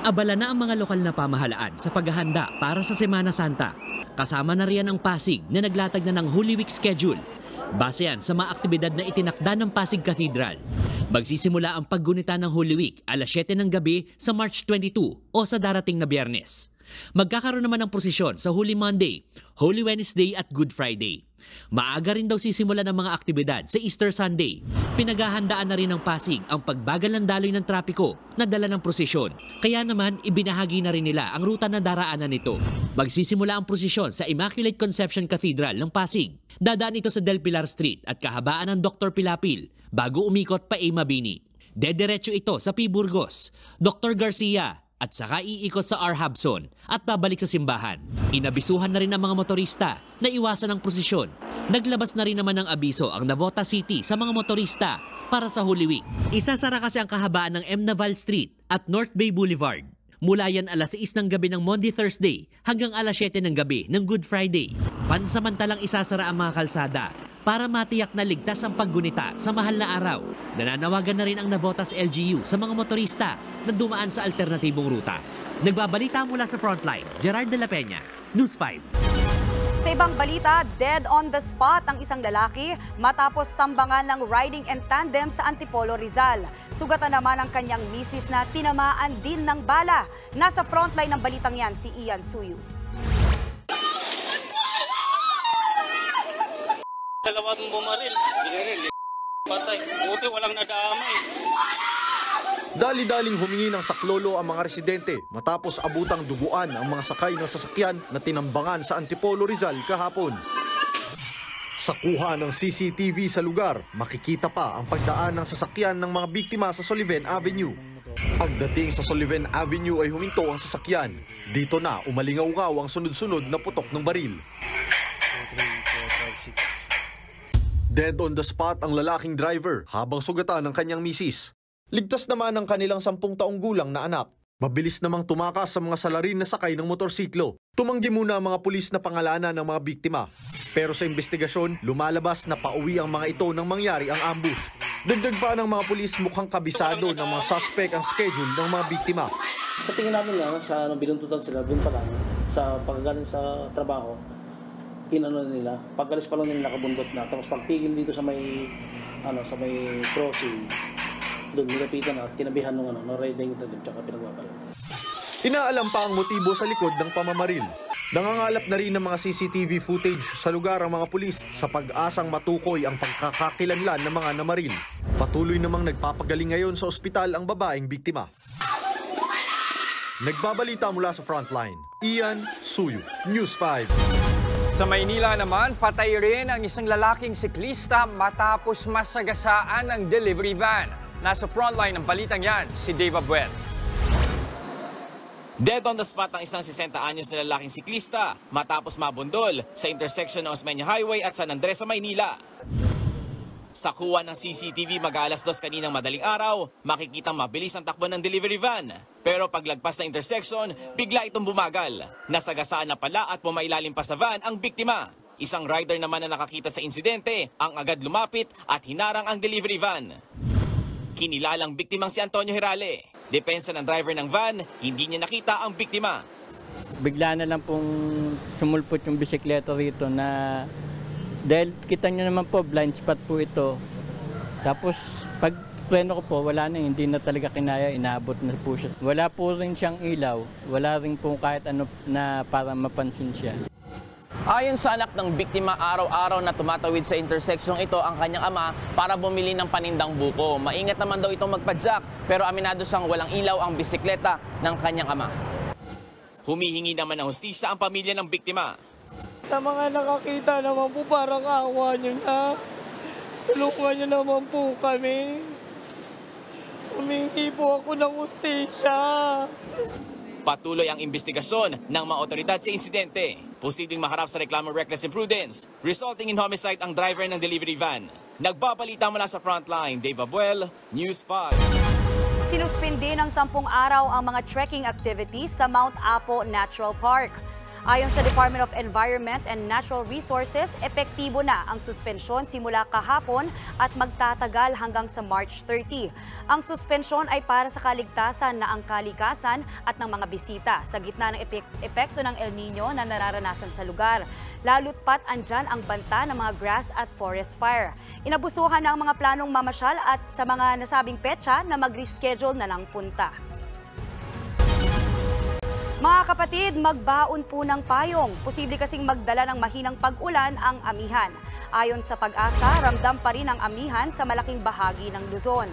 Abala na ang mga lokal na pamahalaan sa paghahanda para sa Semana Santa. Kasama na riyan ang Pasig na naglatag na ng Holy Week schedule. Base yan sa mga aktibidad na itinakda ng Pasig Cathedral. Magsisimula ang paggunita ng Holy Week alas 7 ng gabi sa March 22 o sa darating na Biyernes. Magkakaroon naman ng prosesyon sa Holy Monday, Holy Wednesday at Good Friday. Maaga rin daw sisimula ng mga aktibidad sa Easter Sunday. Pinaghahandaan na rin ng Pasig ang pagbagal ng daloy ng trapiko na dala ng prosesyon. Kaya naman ibinahagi na rin nila ang ruta na daraanan nito. Magsisimula ang prosesyon sa Immaculate Conception Cathedral ng Pasig. Dadaan ito sa Del Pilar Street at kahabaan ng Dr. Pilapil bago umikot pa A. Mabini. Dediretso ito sa P. Burgos, Dr. Garcia at saka iikot sa R. Habson at babalik sa simbahan. Inabisuhan na rin ang mga motorista na iwasan ang prosesyon. Naglabas na rin naman ng abiso ang Navotas City sa mga motorista para sa Holy Week. Isasara kasi ang kahabaan ng M. Naval Street at North Bay Boulevard. Mula yan alas 6 ng gabi ng Monday Thursday hanggang alas 7 ng gabi ng Good Friday. Pansamantalang isasara ang mga kalsada para matiyak na ligtas ang paggunita sa mahal na araw. Nananawagan na rin ang Navotas LGU sa mga motorista na dumaan sa alternatibong ruta. Nagbabalita mula sa Frontline, Gerard de la Peña, News 5. Sa ibang balita, dead on the spot ang isang lalaki matapos tambangan ng riding and tandem sa Antipolo, Rizal. Sugatan naman ang kanyang misis na tinamaan din ng bala. Nasa frontline ng balitang yan si Ian Suyu. Dalawang bumaril. Patay. Buti walang nadamay. Dali-daling humingi ng saklolo ang mga residente matapos abutang duguan ang mga sakay ng sasakyan na tinambangan sa Antipolo, Rizal kahapon. Sa kuha ng CCTV sa lugar, makikita pa ang pagdaan ng sasakyan ng mga biktima sa Soliven Avenue. Pagdating sa Soliven Avenue ay huminto ang sasakyan. Dito na umalingaw-ngaw ang sunod-sunod na putok ng baril. Dead on the spot ang lalaking driver habang sugatan ng kanyang misis. Ligtas naman ang kanilang 10 taong gulang na anak. Mabilis namang tumakas sa mga salarin na sakay ng motorsiklo. Tumanggi muna ang mga pulis na pangalanan ng mga biktima. Pero sa investigasyon, lumalabas na pauwi ang mga ito nang mangyari ang ambush. Dagdag pa ng mga pulis mukhang kabisado ng mga suspect ang schedule ng mga biktima. Sa tingin namin nga, sa binuntutan sila, doon pa lang, sa paggaling sa trabaho, inano nila, pagkalis pa lang nila nakabundot na. Tapos pagtigil dito sa may crossing, doon nilapitan at tinabihan ng riding tandem tsaka pinagbabaril. Inaalam pa ang motibo sa likod ng pamamaril. Nangangalap na rin ng mga CCTV footage sa lugar ang mga pulis sa pag-asang matukoy ang pagkakakilanlan ng mga namaril. Patuloy namang nagpapagaling ngayon sa ospital ang babaeng biktima. Nagbabalita mula sa Frontline, Ian Suyu, News 5. Sa Maynila naman, patay rin ang isang lalaking siklista matapos masagasaan ng delivery van. Nasa frontline ng balitang yan, si Dave Abuel. Dead on the spot ang isang 60 anyos na lalaking siklista matapos mabundol sa intersection ng Osmeña Highway at San Andres sa Maynila. Sa kuha ng CCTV mag-alas 2 kaninang madaling araw, makikitang mabilis ang takbo ng delivery van. Pero paglagpas ng intersection, bigla itong bumagal. Nasagasaan na pala at pumailalim pa sa van ang biktima. Isang rider naman na nakakita sa insidente ang agad lumapit at hinarang ang delivery van. Kinilalang biktimang si Antonio Hirale. Depensa ng driver ng van, hindi niya nakita ang biktima. Bigla na lang pong sumulpot yung bisikleta rito na dahil kita nyo naman po, blind spot po ito. Tapos pag Preno ko po, wala na, hindi na talaga kinaya, inaabot na po siya. Wala po rin siyang ilaw, wala rin po kahit ano na para mapansin siya. Ayon sa anak ng biktima, araw-araw na tumatawid sa interseksyong ito ang kanyang ama para bumili ng panindang buko. Maingat naman daw itong magpadyak, pero aminado siyang walang ilaw ang bisikleta ng kanyang ama. Humihingi naman ng hustisya ang pamilya ng biktima. Sa mga nakakita naman po, parang awa nyo na. Tulungan nyo naman po kami. Humingi po ako ng hustisya. Patuloy ang investigasyon ng mga otoridad sa insidente. Posibleng maharap sa reklamo reckless imprudence, resulting in homicide ang driver ng delivery van. Nagbabalita mula sa frontline, Dave Abuel, News 5. Sinuspindi ng 10 araw ang mga trekking activities sa Mount Apo Natural Park. Ayon sa Department of Environment and Natural Resources, epektibo na ang suspensyon simula kahapon at magtatagal hanggang sa March 30. Ang suspensyon ay para sa kaligtasan na ang kalikasan at ng mga bisita sa gitna ng epekto ng El Nino na nararanasan sa lugar. Lalo't pat andyan ang banta ng mga grass at forest fire. Inabusuhan na ang mga planong mamasyal at sa mga nasabing petsa na mag-reschedule na ng punta. Mga kapatid, magbaon po ng payong. Posible kasing magdala ng mahinang pag-ulan ang amihan. Ayon sa Pag-asa, ramdam pa rin ang amihan sa malaking bahagi ng Luzon.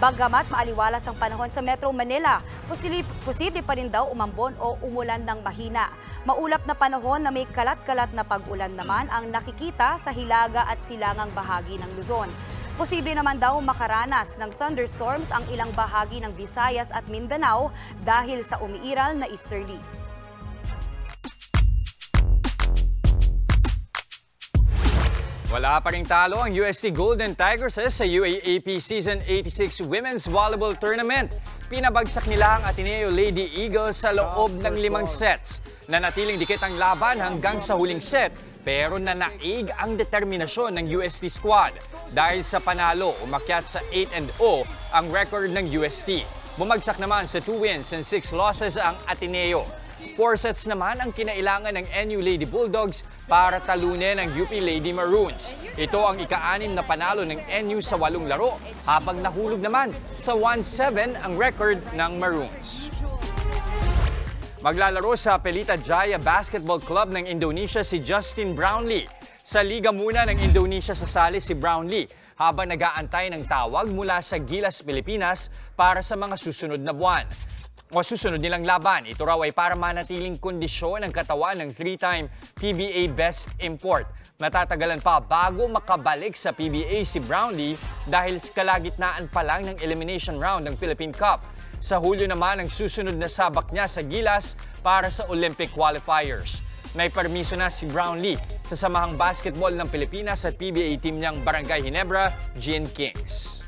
Bagamat maaliwalas ang panahon sa Metro Manila, posible pa rin daw umambon o umulan ng mahina. Maulap na panahon na may kalat-kalat na pag-ulan naman ang nakikita sa hilaga at silangang bahagi ng Luzon. Posible naman daw makaranas ng thunderstorms ang ilang bahagi ng Visayas at Mindanao dahil sa umiiral na easterlies. Wala pa ring talo ang UST Golden Tigresses sa UAAP Season 86 Women's Volleyball Tournament. Pinabagsak nila ang Ateneo Lady Eagles sa loob ng 5 sets. Nanatiling dikit ang laban hanggang sa huling set, pero nanaig ang determinasyon ng UST squad. Dahil sa panalo, umakyat sa 8-0 ang record ng UST. Bumagsak naman sa 2 wins and 6 losses ang Ateneo. 4 sets naman ang kinailangan ng NU Lady Bulldogs para talunin ang UP Lady Maroons. Ito ang ika-6 na panalo ng NU sa 8 laro, habang nahulog naman sa 1-7 ang record ng Maroons. Maglalaro sa Pelita Jaya Basketball Club ng Indonesia si Justin Brownlee. Sa Liga muna ng Indonesia sasali si Brownlee habang nag-aantay ng tawag mula sa Gilas, Pilipinas para sa mga susunod na buwan. O susunod nilang laban, ito raw ay para manatiling kondisyon ang katawan ng 3-time PBA Best Import. Matatagalan pa bago makabalik sa PBA si Brownlee dahil kalagitnaan pa lang ng elimination round ng Philippine Cup. Sa Hulyo naman ang susunod na sabak niya sa Gilas para sa Olympic qualifiers. May permiso na si Brownlee sa Samahang Basketball ng Pilipinas at PBA team niyang Barangay Ginebra, Gin Kings.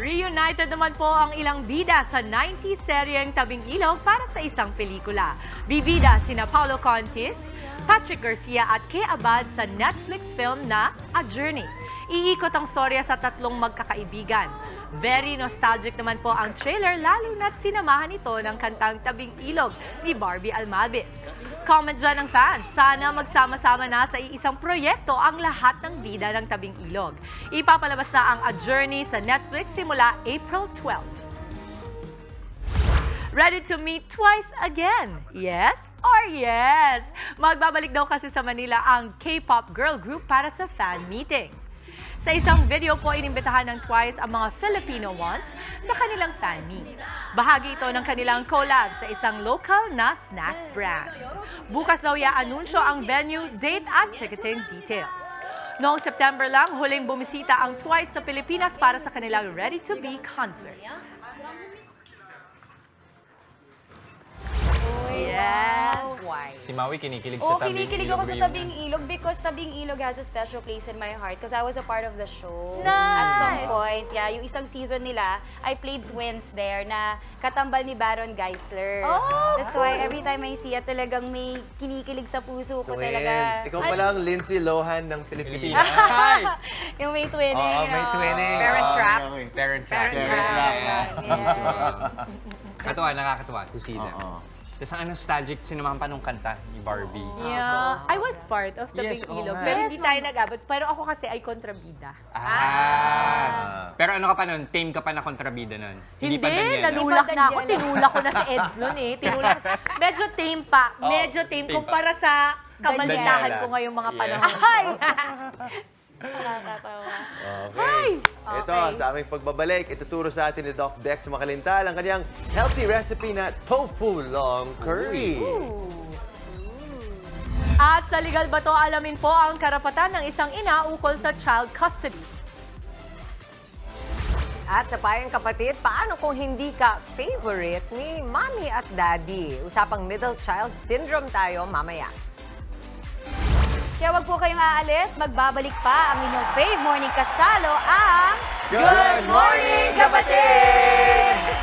Reunited naman po ang ilang bida sa 90s seryeng Tabing Ilog para sa isang pelikula. Bibida sina Paulo Contis, Patrick Garcia at Kay Abad sa Netflix film na A Journey. Iikot ang storya sa 3 magkakaibigan. Very nostalgic naman po ang trailer lalo na't sinamahan ito ng kantang Tabing Ilog ni Barbie Almalvis. Comment dyan ng fans, sana magsama-sama na sa iisang proyekto ang lahat ng bida ng Tabing Ilog. Ipapalabas na ang A Journey sa Netflix simula April 12. Ready to meet twice again? Yes or yes? Magbabalik daw kasi sa Manila ang K-pop girl group para sa fan meeting. Sa isang video po, inimbitahan ng Twice ang mga Filipino ones sa kanilang fan meet. Bahagi ito ng kanilang collab sa isang local na snack brand. Bukas daw i-anunsyo ang venue, date at ticketing details. Noong September lang, huling bumisita ang Twice sa Pilipinas para sa kanilang Ready to Be concert. Yes. Si Maui kinikilig sa Tabing Ilog. Kinikilig ako sa Tabing Ilog because Tabing Ilog has a special place in my heart because I was a part of the show. Nice. At some point, yeah, yung isang season nila, I played twins there na katambal ni Baron Geisler. Oh, that's why every time I see it, talagang may kinikilig sa puso ko talaga. Ikaw pala ang Lindsay Lohan ng Pilipinas. Yung may twinning. Oo, may twinning. Parent Trap. Parent Trap. Yes. Katuwa, nakakatuwa to see them. Tapos ang nostalgic, sinamahan pa nung kanta ni Barbie. Yeah. I was part of the Yes, Big oo Ilog. nga. Pero hindi tayo nag-abot. Pero ako kasi ay kontrabida. Pero ano ka pa nun? Tame ka pa na kontrabida nun? Hindi, pa Daniela? nanulak na ako. Tinulak ko na si Eds nun eh. Tinulak. Medyo tame pa. Medyo tame tame kumpara sa kamalitahan ko ngayong mga panahon. Nakakatawa. Okay. Ito, sa aming pagbabalik, ituturo sa atin ni Doc Dex Makalintal ang kanyang healthy recipe na tofu long curry. At sa Legal Bato, alamin po ang karapatan ng isang ina ukol sa child custody. At sa Payang Kapatid, paano kung hindi ka favorite ni mommy at daddy? Usapang middle child syndrome tayo mamaya. Kaya wag po kayong aalis, magbabalik pa ang inyong fave morning kasalo, ang Good Morning Kapatid!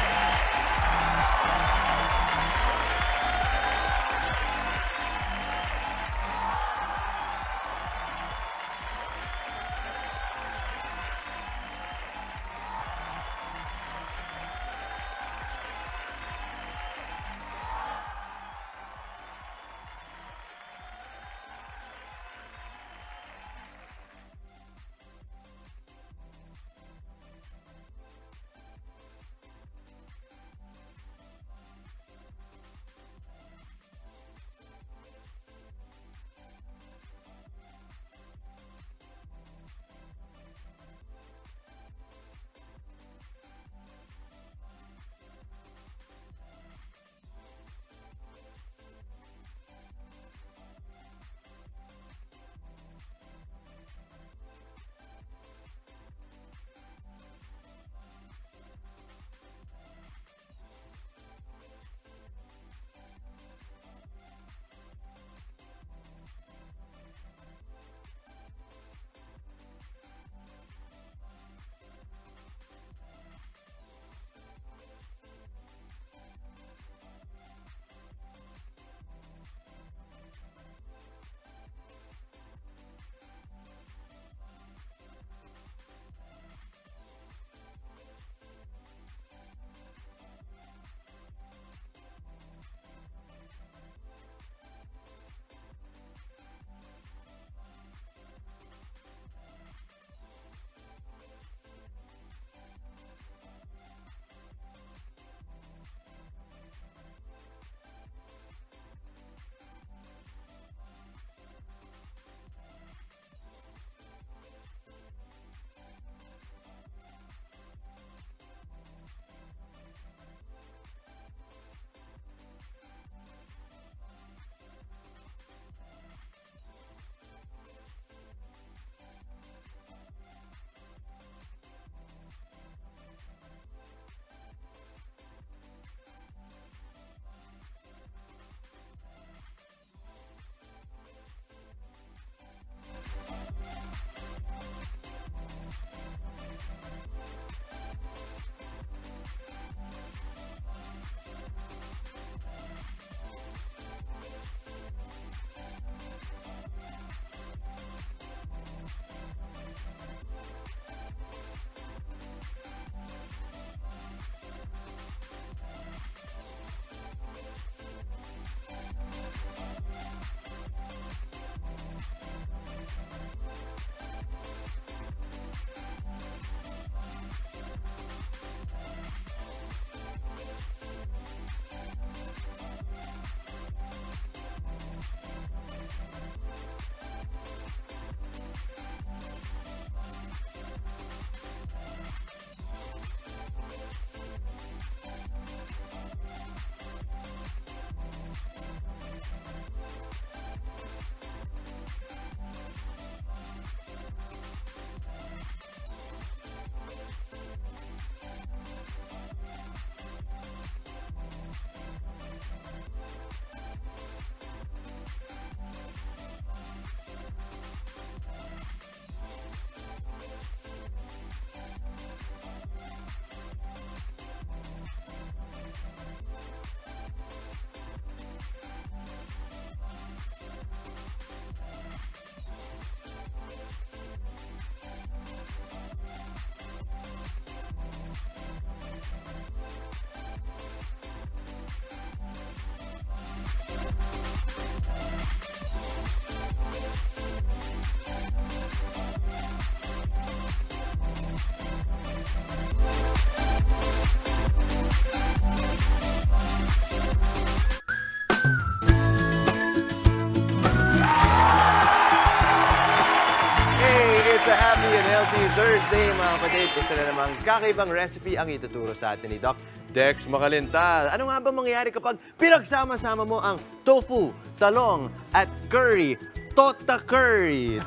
Thursday, mga kapatid. Isa na namang kakaibang recipe ang ituturo sa atin ni Doc Dex Macalintal. Ano nga ba mangyayari kapag pinagsama-sama mo ang tofu, talong, at curry? Tota curry.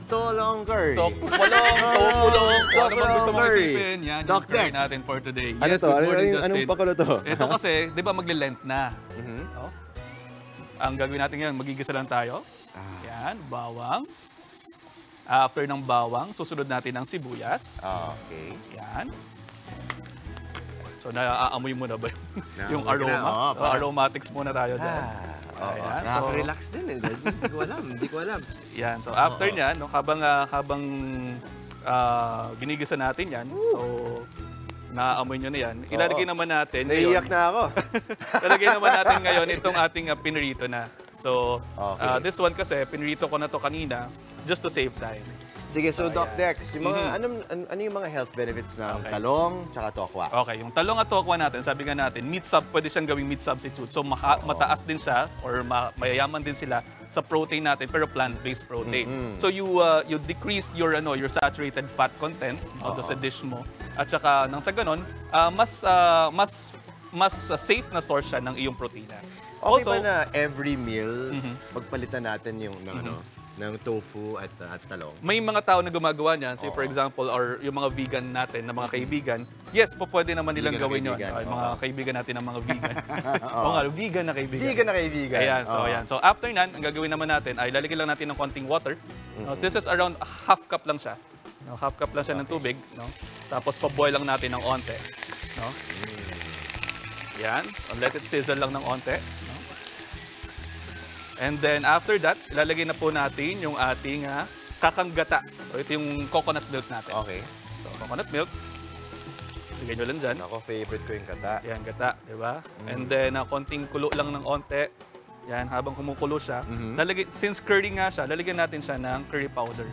Tolong curry. Topulong, topulong. Ano bang gusto mong curry. isipin? Yan, Doc yung curry Dex. natin for today. Ano Yes, to? good morning, Justin. Anong pakulo to? Ito kasi, di ba magle-Lent na? No? Ang gagawin natin ngayon, magigisa lang tayo. Yan, bawang. After ng bawang, susunod natin ang sibuyas. Okay. Yan. So, naaamoy mo na ba yung Naamoy aroma? na, Aromatics muna tayo dyan. Ayan, so, Relax din eh. Hindi ko alam. yan, so after nyan, no, habang ginigisa natin yan, so naaamoy nyo na yan, ilalagay naman natin Naiiyak na ako. ilalagay naman natin ngayon itong ating pinirito na. So, this one kasi, pinirito ko na to kanina just to save time. Sige, so Doc Dex, yung mga, ano yung mga health benefits ng talong tsaka tokwa? Okay, yung talong at tokwa natin, sabi nga natin, pwede siyang gawing meat substitute. So, mataas din siya or mayayaman din sila sa protein natin, pero plant-based protein. So, you decrease your saturated fat content sa dish mo. At saka, nang sa ganon, mas safe na source siya ng iyong protina. Okay ba na every meal, magpalitan natin yung ng tofu at talong? May mga tao na gumagawa niyan. Say for example, or yung mga vegan natin, na mga kaibigan, yes, pwede naman nilang gawin yun. Mga kaibigan natin ng mga vegan. Vegan na kaibigan. Vegan na kaibigan. Ayan, so ayan. So after nan, ang gagawin naman natin ay lalagyan lang natin ng konting water. This is around half cup lang siya. Half cup lang siya ng tubig. Tapos pa-boil lang natin ng onte. Yan. Let it sizzle lang ng onte. And then after that, ilalagay na po natin yung ating kakanggata. So ito yung coconut milk natin. Okay. So coconut milk. Lagay nyo lang dyan. Ako, favorite ko yung gata. Yan, gata. Diba? And then konting kulo lang ng onte. Yan, habang kumukulo siya. Since curry nga siya, lalagyan natin siya ng curry powder.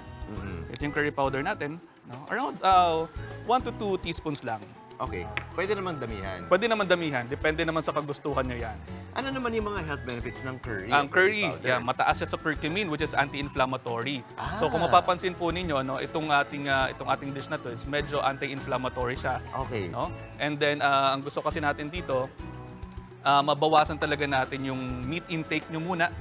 Ito yung curry powder natin. Around 1 to 2 teaspoons lang. Okay. Pwede naman damihan. Pwede naman damihan. Depende naman sa kagustuhan nyo yan. Ano naman yung mga health benefits ng curry? Ang curry, mataas siya sa curcumin, which is anti-inflammatory. So kung mapapansin po ninyo, itong ating dish na to is medyo anti-inflammatory siya. Okay. And then ang gusto kasi natin dito, mabawasan talaga natin yung meat intake nyo muna,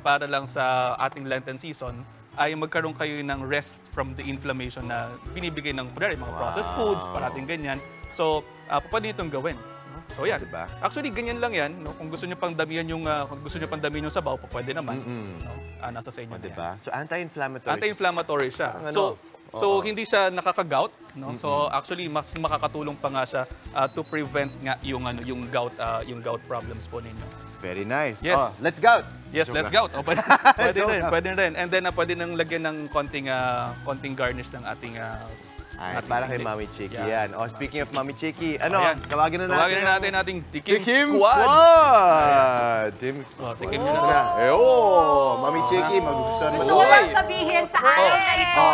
para lang sa ating Lenten season ay magkaroon kayo ng rest from the inflammation na binibigay ng mga processed foods, parating ganyan. So, pwede itong gawin. So, yan. Diba? Actually, ganyan lang yan. Kung gusto nyo pang damihan yung sabaw, pwede naman. Nasa sa inyo. Diba? So, anti-inflammatory. Anti-inflammatory siya. So, hindi siya nakaka-gout. So, actually, mas makakatulong pa nga siya to prevent nga yung gout problems po ninyo. Very nice. Yes. Let's gout. Yes, let's gout. Pwede rin. And then, pwede nang lagyan ng konting garnish ng ating para kay Mami Chiki yan. Speaking of Mami Chiki, tawagin na natin. Tawagin na natin ating Tikim Squad. Tikim na. Mami Chiki, magugustuhan mo. Gusto ko lang sabihin sa araw na ito,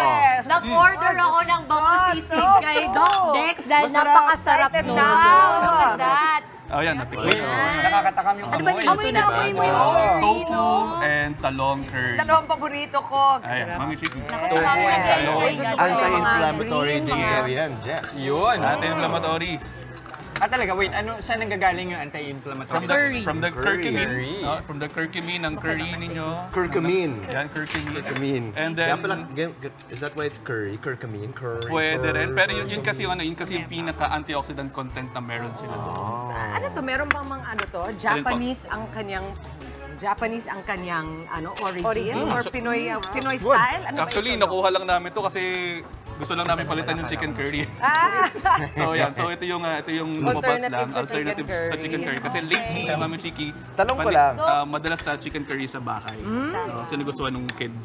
nag-order ako ng bangko sisig kay Doc Dex dahil napakasarap nun. Look at that. Yan, natikman ko. Nakakatakam yung amoy. Amoy na amoy mo yun. Tofu and talong curry. Dalawang paborito ko. Ayan, Mami Chiki. Tofu and talong. Anti-inflammatory din yan, Jess. Yun. Anti-inflammatory. Talaga, wait, saan nanggagaling yung anti-inflammatory? From the curcumin. From the curcumin ng curry ninyo. Curcumin. Yan, curcumin. And then, is that why it's curry? Curcumin? Pwede rin. Pero yun kasi yung pinaka-antioxidant content na meron sila doon. Ano to? Meron bang mga Japanese ang kanyang origin? Or Pinoy style? Actually, nakuha lang namin to kasi gusto lang namin palitan yung chicken curry. So yan, so ito yung lumabas lang, alternative sa chicken curry. Kasi lately, Mami Chiki, tanong ko lang, madalas sa chicken curry sa bahay. Kasi nagustuhan ng kid.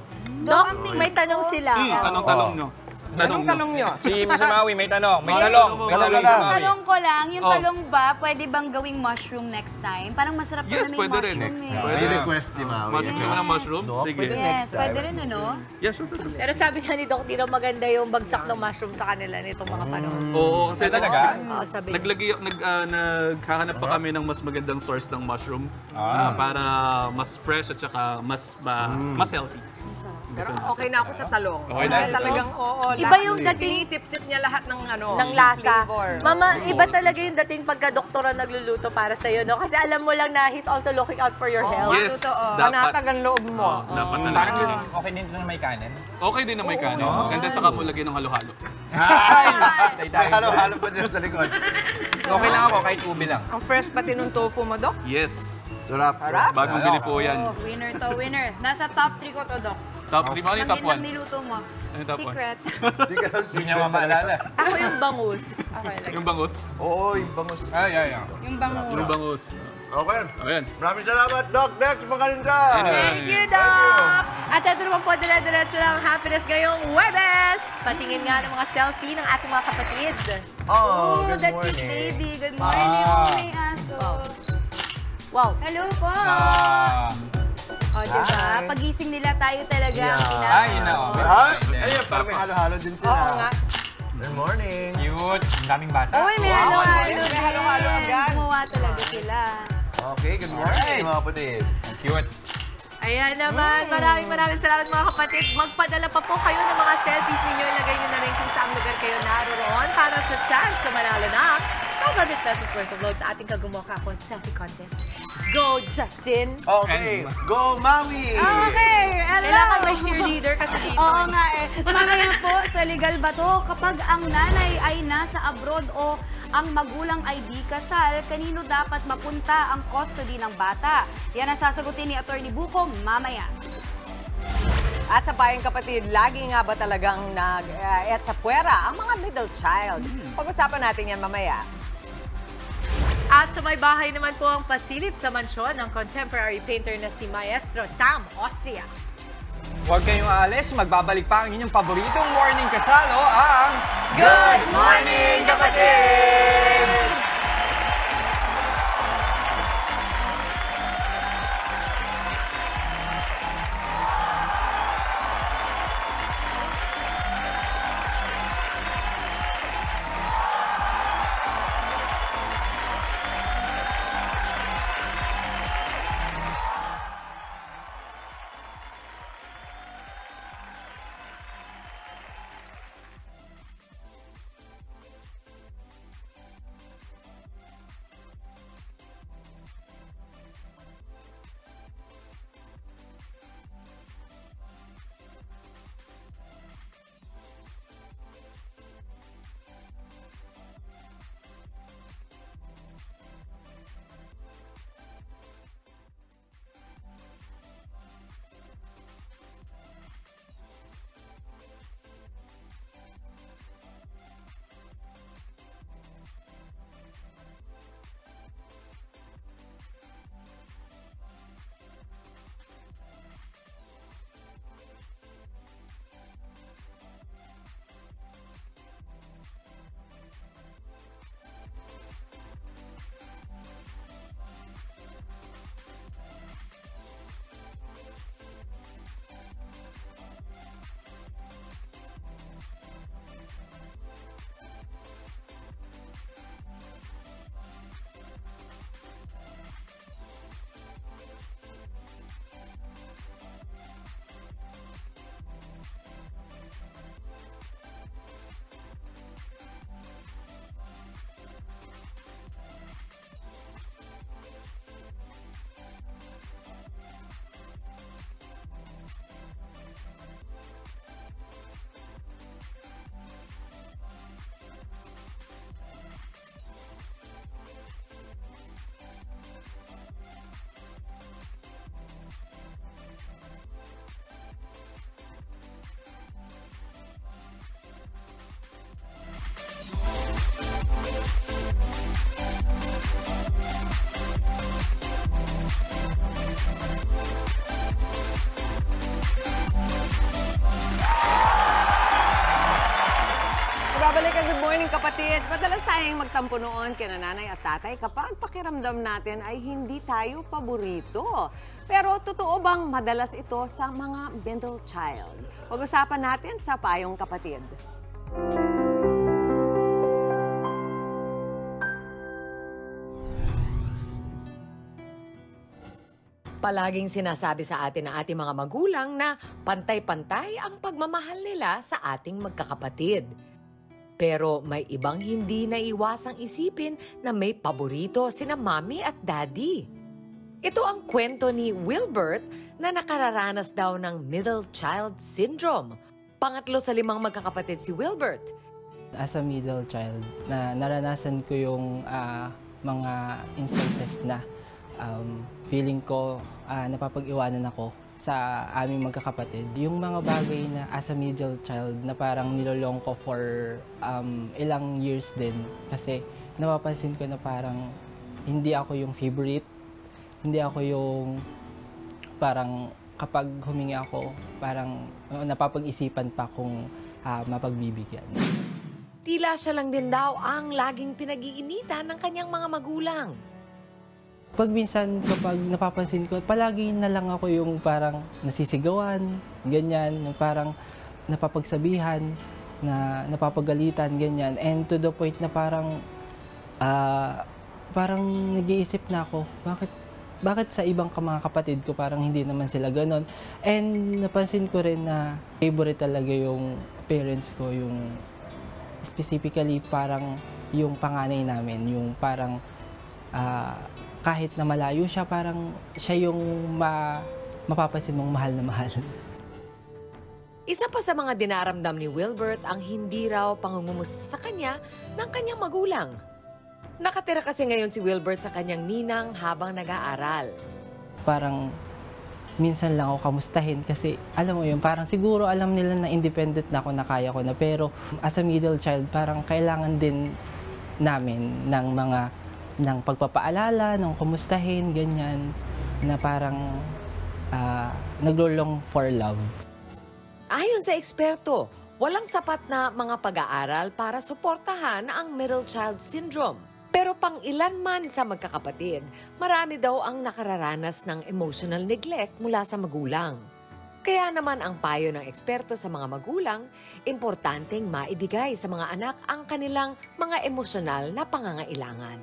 Doc, may tanong sila. Anong tanong nyo? Anong tanong nyo? Si Miss Maui may tanong. May talong. Tanong ko lang, yung talong ba, pwede bang gawing mushroom next time? Parang masarap pa na may pwede rin. mushroom May request si Maui. Mushroom? Sige. Yes, pwede rin, ano? Yes, sure. Pero sabi nga ni Doc, di na maganda yung bagsak ng mushroom sa kanila nitong mga panahon. Oo, kasi talaga? naghahanap pa kami ng mas magandang source ng mushroom para mas fresh at saka mas healthy. Pero okay na ako sa talong. Okay na. Kasi talagang oo. Iba yung dating- Sinisip-sip niya lahat ng ng lasa. flavor. Mama, iba talaga yung dating pagka-doktora nagluluto para sa'yo, no? Kasi alam mo lang na he's also looking out for your health. Yes, dapat. Panatag ang loob mo. Dapat Parang talaga. okay din na may kanin. Okay din na may kanin. And then saka mo lagyan ng halo-halo. Halo-halo pa dyan sa likod. Okay lang ako, kahit ubi lang. Ang fresh pati nung tofu mo, Dok. Yes. Sarap. Bagong bili po yan. Winner to winner. Nasa top 3 ko to, Dok. Top 3 ba? Ano yung top 1? Ang niluto mo. Ano yung top 1? Secret. Hindi niya mamaalala. Ako yung bangus. Yung bangus? Oo, yung bangus. Ay. Yung bangus. Yung bangus. Okay. Ayan. Maraming salamat, Doc Dex Magalinda. Thank you, Doc! At ito naman po, dire-diretso lang ang happiness ngayong Huwebes! Patingin nga ng mga selfie ng ating mga kapatid. Oh, the cute baby. Good morning, may aso. Wow. Hello po. O, diba? Hi. Pagising nila tayo talaga. Ay, yun na. Ayun, parang may halo-halo din sila. Oo nga. Good morning. Cute. Ang daming bata. Uy, may halo-halo. May halo-halo agad. Gumawa talaga sila. Okay, good morning mga kapatid. Cute. Ayan naman, maraming salamat mga kapatid. Magpadala pa po kayo ng mga selfies ninyo. Ilagay nyo na rin kung saan lugar kayo naroon para sa chance na manalo ng 500 pesos worth of load sa ating Kagumokha ako selfie contest. Go, Justin! Okay, go Maui! Okay, hello! Kailangan may cheerleader kasi dito. Oo nga eh. Mamaya po, sa legal ba to, kapag ang nanay ay nasa abroad o ang magulang ay di kasal, kanino dapat mapunta ang custody ng bata? Yan ang sasagutin ni Atty. Buko mamaya. At sa Payong Kapatid, lagi nga ba talagang et sa puwera ang mga middle child? Pag-usapan natin yan mamaya. At sa may bahay naman po ang pasilip sa mansyon ng contemporary painter na si Maestro Sam Austria. Huwag kayong aalis, magbabalik pa ang inyong paboritong morning kasalo, ang Good Morning Kapatid! Babalik ang Good Morning Kapatid. Madalas tayong magtampo noon kina nanay at tatay kapag pakiramdam natin ay hindi tayo paborito. Pero totoo bang madalas ito sa mga middle child? Pag-usapan natin sa Payong Kapatid. Palaging sinasabi sa atin ng ating mga magulang na pantay-pantay ang pagmamahal nila sa ating magkakapatid. Pero may ibang hindi naiwasang isipin na may paborito sina Mommy at Daddy. Ito ang kwento ni Wilbert na nakararanas daw ng middle child syndrome. Pangatlo sa 5 magkakapatid si Wilbert. As a middle child, naranasan ko yung mga instances na feeling ko napapag-iwanan ako sa aming magkakapatid. Yung mga bagay na as a middle child na parang nilolong ko for ilang years din. Kasi napapansin ko na parang hindi ako yung favorite. Hindi ako yung parang kapag humingi ako, parang napapag-isipan pa kung mapagbibigyan. Tila siya lang din daw ang laging pinag-iinitan ng kanyang mga magulang. Pag minsan, kapag napapansin ko, palagi na lang ako yung parang nasisigawan, ganyan, yung parang napapagsabihan, na napapagalitan, ganyan. And to the point na parang nag-iisip na ako, bakit sa ibang mga kapatid ko parang hindi naman sila ganon. And napansin ko rin na favorite talaga yung parents ko, yung specifically parang yung panganay namin, yung parang kahit na malayo siya, parang siya yung mapapansin mong mahal na mahal. Isa pa sa mga dinaramdam ni Wilbert ang hindi raw pangungumusta sa kanya ng kanyang magulang. Nakatira kasi ngayon si Wilbert sa kanyang ninang habang nag-aaral. Parang minsan lang ako kamustahin kasi alam mo yun, parang siguro alam nila na independent na ako, na kaya ko na. Pero as a middle child, parang kailangan din namin ng pagpapaalala, ng kumustahin, ganyan, na parang naglulong for love. Ayon sa eksperto, walang sapat na mga pag-aaral para suportahan ang middle child syndrome. Pero pang ilan man sa magkakapatid, marami daw ang nakararanas ng emotional neglect mula sa magulang. Kaya naman ang payo ng eksperto sa mga magulang, importanteng maibigay sa mga anak ang kanilang mga emosyonal na pangangailangan.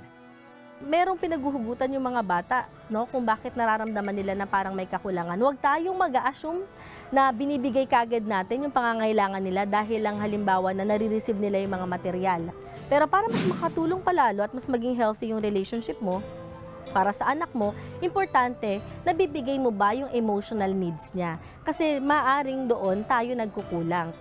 Merong pinaguhugutan yung mga bata, no? Kung bakit nararamdaman nila na parang may kakulangan. Huwag tayong mag-a-assume na binibigay kagad natin yung pangangailangan nila dahil lang halimbawa na nare-receive nila yung mga material. Pero para mas makatulong palalo at mas maging healthy yung relationship mo, para sa anak mo, importante na bibigay mo ba yung emotional needs niya. Kasi maaring doon tayo nagkukulang.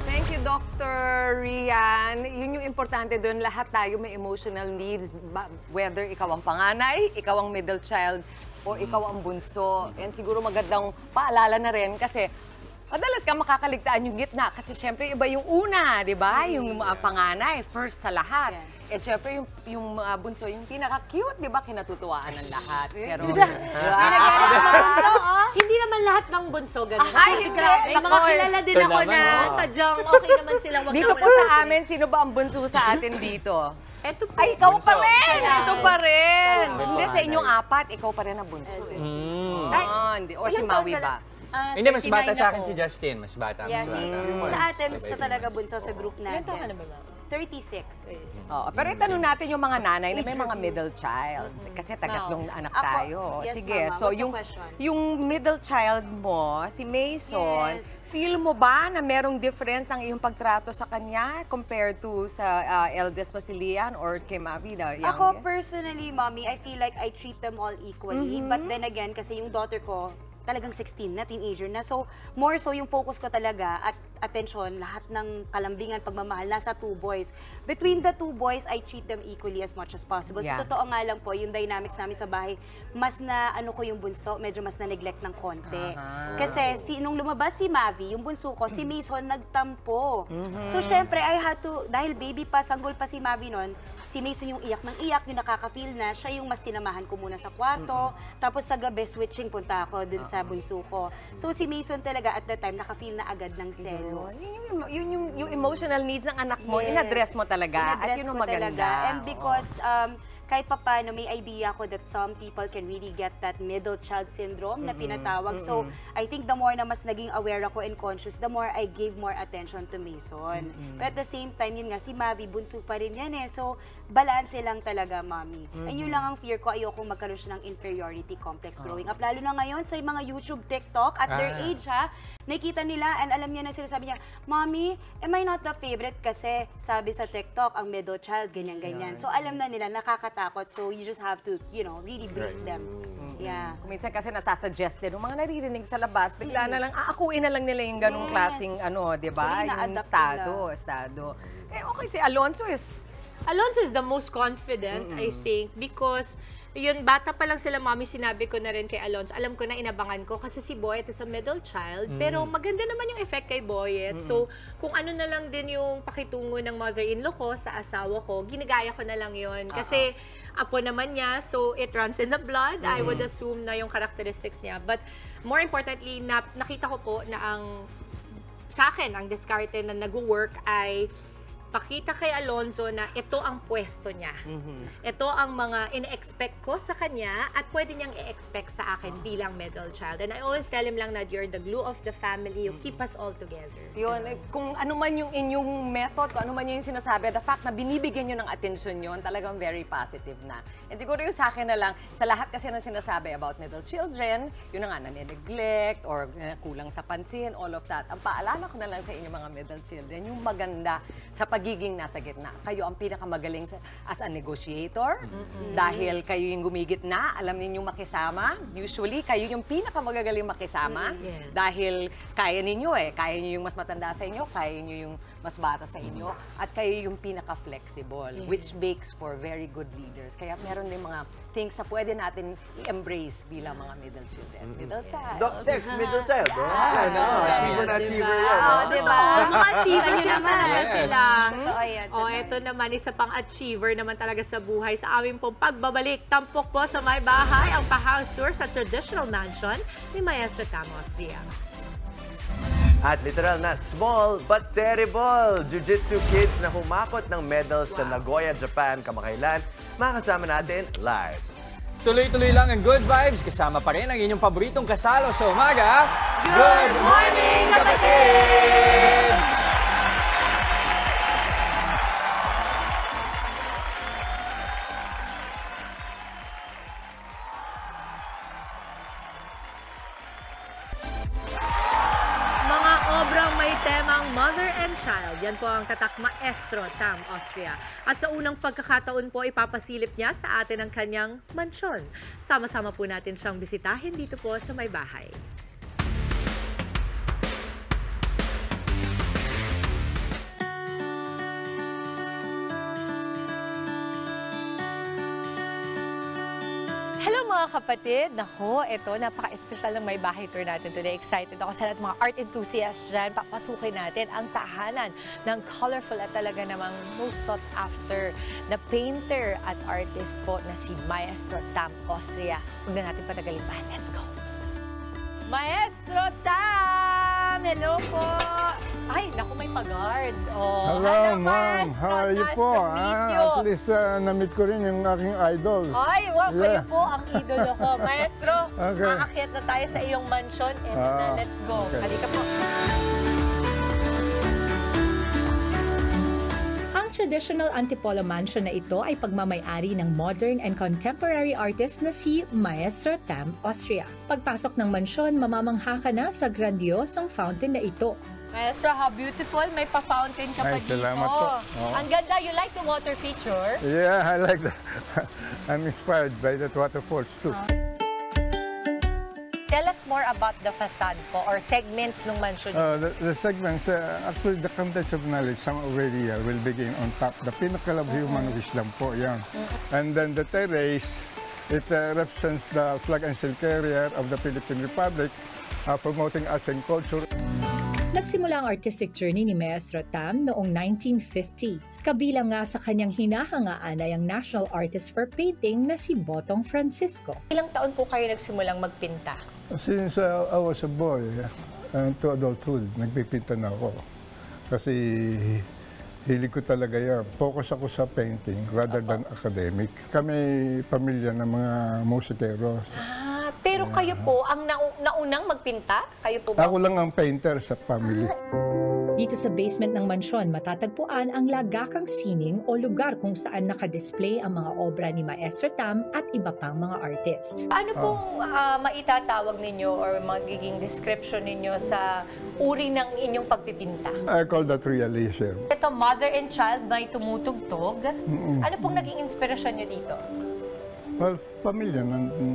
Thank you, Dr. Rian. Yun yung importante doon. Lahat tayo may emotional needs. Whether ikaw ang panganay, ikaw ang middle child, o ikaw ang bunso. And siguro magandang paalala na rin kasi madalas ka makakaligtaan yung gitna. Kasi syempre iba yung una, di ba? Yung panganay, first sa lahat. Yes. At syempre yung bunso, yung pinaka-cute, di ba? Kinatutuwaan ng lahat. Pero, Hindi naman lahat ng bunso ganun. Ay, hindi. May mga kilala din ako na sadyang okay naman silang wag dito po sa amin, sino ba ang bunso sa atin dito? Eto po. Ay, ikaw pa rin! Kaya. Ito pa rin! Hindi, sa inyong 4, ikaw pa rin ang bunso. Hindi. O si Maui ba? Hindi, mas bata sa akin si Justin. Mas bata. Yeah, Mas bata. sa atin, siya talaga bunso sa group natin. Ilan taon ka na ba, ma'am? 36. Oo, pero itanong natin yung mga nanay na may mga middle child. Kasi tagatlong anak tayo. Yes, sige, Mama. so What's the yung, question? yung middle child mo, si Mason, feel mo ba na merong difference ang iyong pagtrato sa kanya compared to sa eldest mo si Lian or kay Mavi? Ako personally, Mommy, I feel like I treat them all equally. But then again, kasi yung daughter ko, talagang 16 na, teenager na. So, more so yung focus ko talaga at attention, lahat ng kalambingan, pagmamahal, nasa 2 boys. Between the 2 boys, I treat them equally as much as possible. Yeah. So, totoo nga lang po, yung dynamics namin sa bahay, mas na, ko yung bunso, medyo mas na-neglect ng konti. Kasi, nung lumabas si Mavi, yung bunso ko, si Mason nagtampo. So, syempre, I had to, dahil baby pa, sanggol pa si Mavi nun, si Mason yung iyak ng iyak, yung nakaka-feel na, siya yung mas sinamahan ko muna sa kwarto. Tapos sa gabi, switching, punta ako dun sa bunso ko. So si Mason talaga at that time, nakafeel na agad ng selos. Yung emotional needs ng anak mo, in-address mo talaga. At yun ang maganda. And because kahit papano may idea ko that some people can really get that middle child syndrome na tinatawag. So, I think the more na mas naging aware ako and conscious, the more I gave more attention to Mason. But at the same time, yun nga, si Mavi, bunso pa rin yan eh. So, balance lang talaga, Mami. And yun lang ang fear ko, ayoko magkaroon siya ng inferiority complex growing up. Lalo na ngayon, sa mga YouTube, TikTok, at their age ha, nakikita nila and alam niya na sinasabi niya, Mommy, am I not the favorite? Kasi sabi sa TikTok, ang middle child, ganyan-ganyan. So alam na nila, nakakatakot. So you just have to, you know, really brief them. Yeah. Kuminsan kasi nasasuggest din, mga naririnig sa labas, bigla na lang, aakuin na lang nila yung ganong klaseng, di ba? Yung estado. Eh, okay, si Alonso is the most confident, I think, because yun, bata pa lang sila, Mommy, sinabi ko na rin kay Alonso, alam ko na inabangan ko kasi si Boyet is a middle child, pero maganda naman yung effect kay Boyet. So, kung ano na lang din yung pakitungo ng mother-in-law ko sa asawa ko, ginagaya ko na lang yun. Kasi apo naman niya, so it runs in the blood. I would assume na yung characteristics niya. But more importantly, nakita ko po na sa akin, ang diskarte na nag-work ay pakita kay Alonso na ito ang pwesto niya. Ito ang mga in-expect ko sa kanya at pwede niyang i-expect sa akin bilang middle child. And I always tell him lang na you're the glue of the family, you keep us all together. Yun, kung ano man yung inyong method, kung ano man yung sinasabi, the fact na binibigyan nyo ng attention yun, talagang very positive na. And siguro yung sa akin na lang, sa lahat kasi ng sinasabi about middle children, yun na nga, nanineglect or kulang sa pansin, all of that. Ang paalala ko na lang sa inyo mga middle children, yung maganda sa pagiging nasa gitna. Kayo ang pinakamagaling as a negotiator. Dahil kayo yung gumigit na, alam ninyong makisama. Usually, kayo yung pinakamagagaling makisama. Dahil kaya ninyo kaya nyo yung mas matanda sa inyo, kaya nyo yung mas bata sa inyo, at kayo yung pinaka-flexible, which makes for very good leaders. Kaya meron din mga things na pwede natin i-embrace bilang mga middle children. Middle child. Doc Dex, middle child. Achiever na achiever yan. Diba? Mga achiever naman silang. Oh, ito naman, isa pang achiever naman talaga sa buhay sa aming pong pagbabalik. Tampok po sa may bahay ang pa-house tour sa traditional mansion ni Maestro Tam Austria. At literal na small but terrible jiu-jitsu kids na humakot ng medals sa Nagoya, Japan kamakailan. Makasama natin live. Tuloy-tuloy lang ang good vibes. Kasama pa rin ang inyong paboritong kasalo sa umaga. Good morning, kapatid! Mother and Child. Yan po ang tatak Maestro Tam Austria. At sa unang pagkakataon po, ipapasilip niya sa atin ang kanyang mansyon. Sama-sama po natin siyang bisitahin dito po sa may bahay. Hello mga kapatid! Nako, ito, napaka-espesyal ng may bahay tour natin today. Excited ako sa lahat mga art enthusiasts dyan. Papasukin natin ang tahanan ng colorful at talaga namang most sought after na painter at artist po na si Maestro Tam Austria. Huwag na natin patagalin pa. Let's go! Maestro Tam! Hello po! Ay, naku, may pag-guard. Oh, hello, ma'am. How are you po? At least na-meet ko rin yung aking idol. Ay, wow, kayo po ang idolo ko. Maestro, makakit na tayo sa iyong mansion. Eto na, let's go. Halika po. Ang traditional Antipolo mansion na ito ay pagmamay-ari ng modern and contemporary artist na si Maestro Tam Austria. Pagpasok ng mansyon, mamamangha ka na sa grandiosong fountain na ito. Maestro, how beautiful. May pa-fountain ka pa dito. Salamat po. Ang ganda. You like the water feature? Yeah, I like that. I'm inspired by that waterfalls too. Tell us more about the facade po or segments ng mansion. The segments, actually the contents of knowledge, some already will begin on top. The pinnacle of human wisdom po, yan. And then the terrace, it represents the flag and seal carrier of the Philippine Republic, promoting arts and culture. Nagsimula ang artistic journey ni Maestro Tam noong 1950. Kabilang nga sa kanyang hinahangaan ay ang national artist for painting na si Botong Francisco. Ilang taon po kayo nagsimulang magpinta? Since I was a boy to adulthood, nagpipinta na ako. Kasi Hilig ko talaga yan. Focus ako sa painting rather than academic. Kami pamilya ng mga musikero. Pero kayo po, ang naunang magpinta? Kayo po ba? Ako lang ang painter sa family. Dito sa basement ng mansyon, matatagpuan ang lagakang sining o lugar kung saan nakadisplay ang mga obra ni Maestro Tam at iba pang mga artists. Ano pong maitatawag ninyo or magiging description ninyo sa uri ng inyong pagpipinta? I call that realism. Ito, mother and child may tumutugtog. Ano pong naging inspirasyon nyo dito? Well, pamilya ng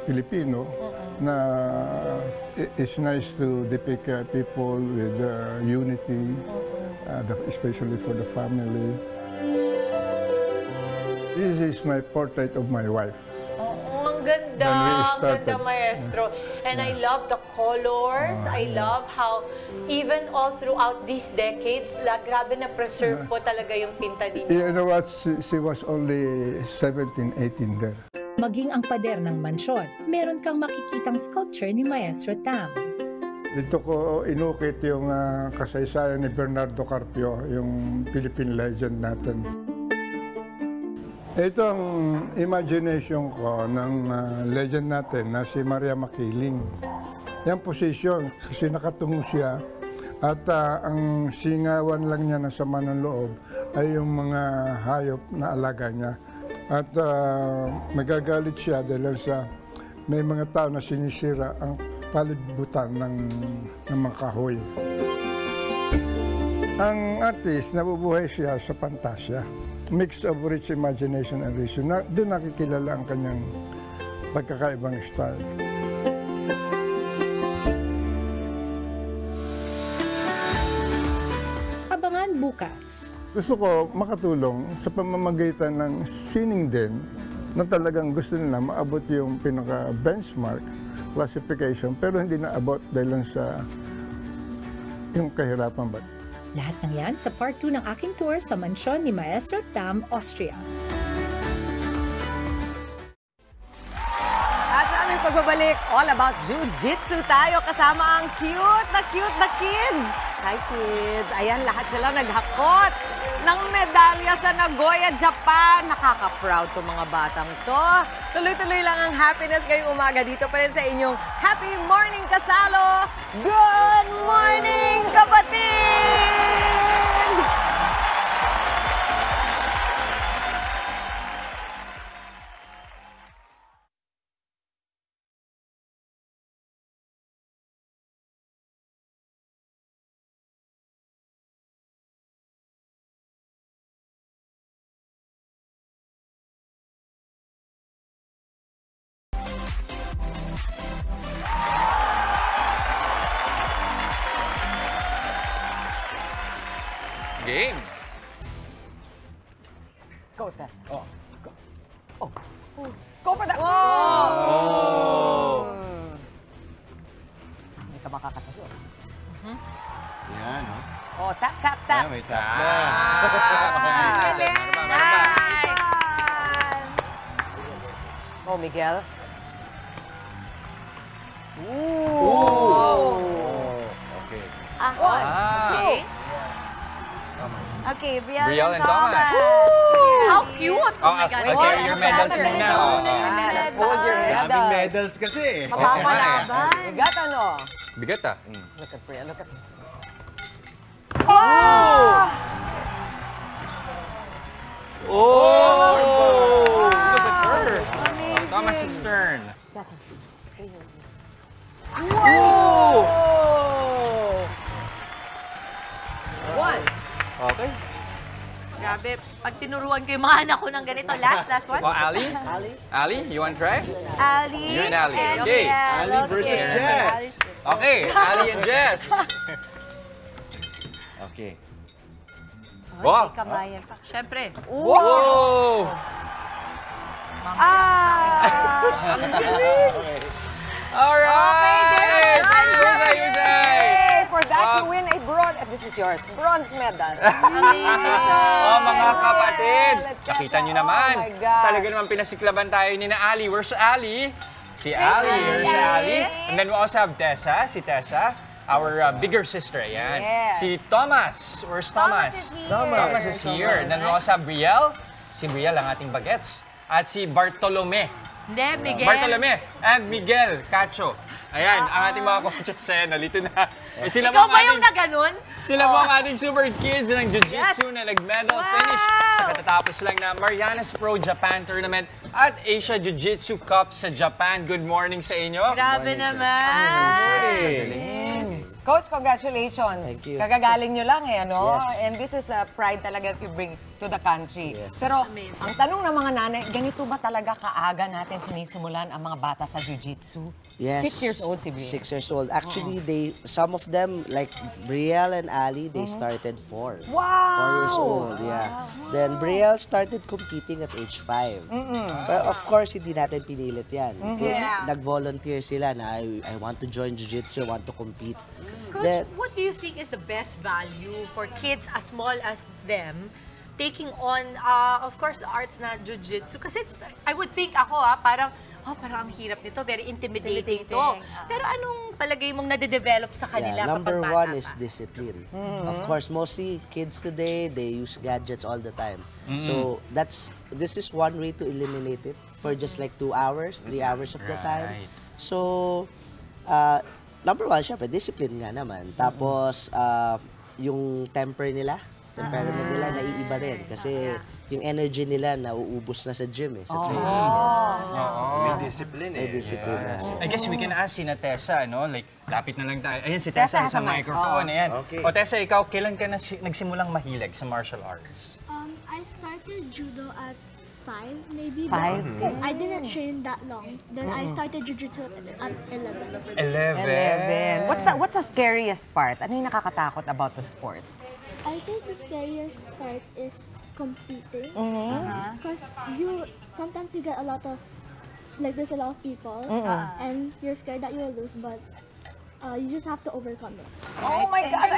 Pilipino na it's nice to depict people with unity, especially for the family. This is my portrait of my wife. Ang ganda, ang ganda, Maestro. And I love the colors. I love how even all throughout these decades, grabe na preserve po talaga yung pinta ninyo. You know what? She was only 17, 18 there. Maging ang pader ng mansyon, meron kang makikitang sculpture ni Maestro Tam. Dito ko inukit yung kasaysayan ni Bernardo Carpio, yung Philippine legend natin. Ito ang imagination ko ng legend natin na si Maria Makiling. Yung posisyon, kasi nakatungo siya at ang singawan lang niya na sama ng loob ay yung mga hayop na alaga niya. At nagagalit siya dahil sa may mga tao na sinisira ang palibutan ng mga kahoy. Ang artist, nabubuhay siya sa pantasya. Mix of rich imagination and reason. Doon nakikilala ang kanyang pagkakaibang style. Abangan bukas. Gusto ko makatulong sa pamamagitan ng sining din na talagang gusto nila maabot yung pinaka-benchmark classification pero hindi naabot dahil sa yung kahirapan ba. Lahat ng yan sa part 2 ng aking tour sa mansyon ni Maestro Tam, Austria. At sa aming pagbabalik, all about Jiu-Jitsu tayo kasama ang cute na kids. Hi kids! Ayan, lahat sila naghakot ng medalya sa Nagoya, Japan. Nakaka-proud to mga batang to. Tuloy-tuloy lang ang happiness ngayong umaga dito pa rin sa inyong Happy Morning Kasalo. Good morning, kapatid! Game. Go, Tess. Oh. Go. Oh. Go for that. Oh. Hindi ka makakatayo. Yan, no? Oh, tap, tap, tap. May tap na. Nice. Oh, Miguel. Ooh. Okay. Okay. Okay, Brielle and Thomas. How cute! Oh my God. Okay, your medals muna. Let's hold your medals. Daming medals kasi. Mapapalaban. Bigat ano? Bigat ah. Look at Brielle, look at me. Oh! Oh! Look at her. Thomas' turn. Whoa! One. Okay. Grabe, pag tinuruan ko yung mga anak ko ng ganito, last one. Oh, Ali? Ali, you want to try? Ali. You and Ali. And Okay. Brielle. Ali versus Jess. Okay, Ali and Jess. Okay. Wow. Kamayan pa. Siyempre. Whoa! Ang galing! Alright! Husay! For that, you win a bronze. This is yours. Bronze medal. Oh, mga kapatid! Nakita nyo naman. Oh my God. Talaga naman pinasiklaban tayo ni na Ali. Where's Ali? Si Ali. Here's si Ali. And then we also have Tessa. Si Tessa. our bigger sister. Ayan. Yes. Si Thomas. Where's Thomas? Thomas is here. Nanosa Brielle. Si Brielle ang ating bagets. At si Bartolome. Hindi, Miguel. Bartolome and Miguel Cacho. Ayan, ang ating mga coaches. Ayan, nalito na. Sila Ikaw mga ba yung ating- na ganun? Sila po ang ating super kids ng Jiu-Jitsu na nag-medal finish sa katatapos lang na Marianas Pro Japan Tournament at Asia Jiu-Jitsu Cup sa Japan. Good morning sa inyo. Grabe naman. Coach, congratulations. Thank you. Kagagaling nyo lang ano? Yes. And this is the pride talaga that you bring to the country. Yes. Pero ang tanong ng mga nanay, ganito ba talaga kaaga natin sinisimulan ang mga bata sa jiu-jitsu? Yes. 6 years old si Brielle. 6 years old. Actually, some of them, like Brielle and Ali, they started 4. Wow! 4 years old, yeah. Then Brielle started competing at age 5. But of course, hindi natin pinilit yan. Yeah. Nag-volunteer sila na I want to join jiu-jitsu, I want to compete. Coach, what do you think is the best value for kids as small as them taking on, of course, the arts na jiu-jitsu? Kasi I would think ako, parang ang hirap nito, very intimidating to. Pero anong palagay mong nade-develop sa kanila Number kapag one bata is pa? discipline. Of course, mostly kids today, they use gadgets all the time. So this is one way to eliminate it for just like 2 hours, 3 hours of the time. So, number one, syempre, discipline nga naman. Tapos, yung temperament nila, naiiba rin. Kasi yung energy nila nauubos na sa gym sa training. May discipline May discipline. I guess we can ask si Tessa, no? Like, lapit na lang tayo. Ayan, si Tessa sa microphone. Ayan. Okay. O Tessa, ikaw, kailan ka nagsimulang mahilig sa martial arts? I started judo at 5, maybe. 5? But I didn't train that long. Then I started jiu-jitsu at 11. 11. What's the scariest part? Ano yung nakakatakot about the sport? I think the scariest part is competing. Because sometimes you get a lot of, there's a lot of people. And you're scared that you will lose, but you just have to overcome it. Oh my God!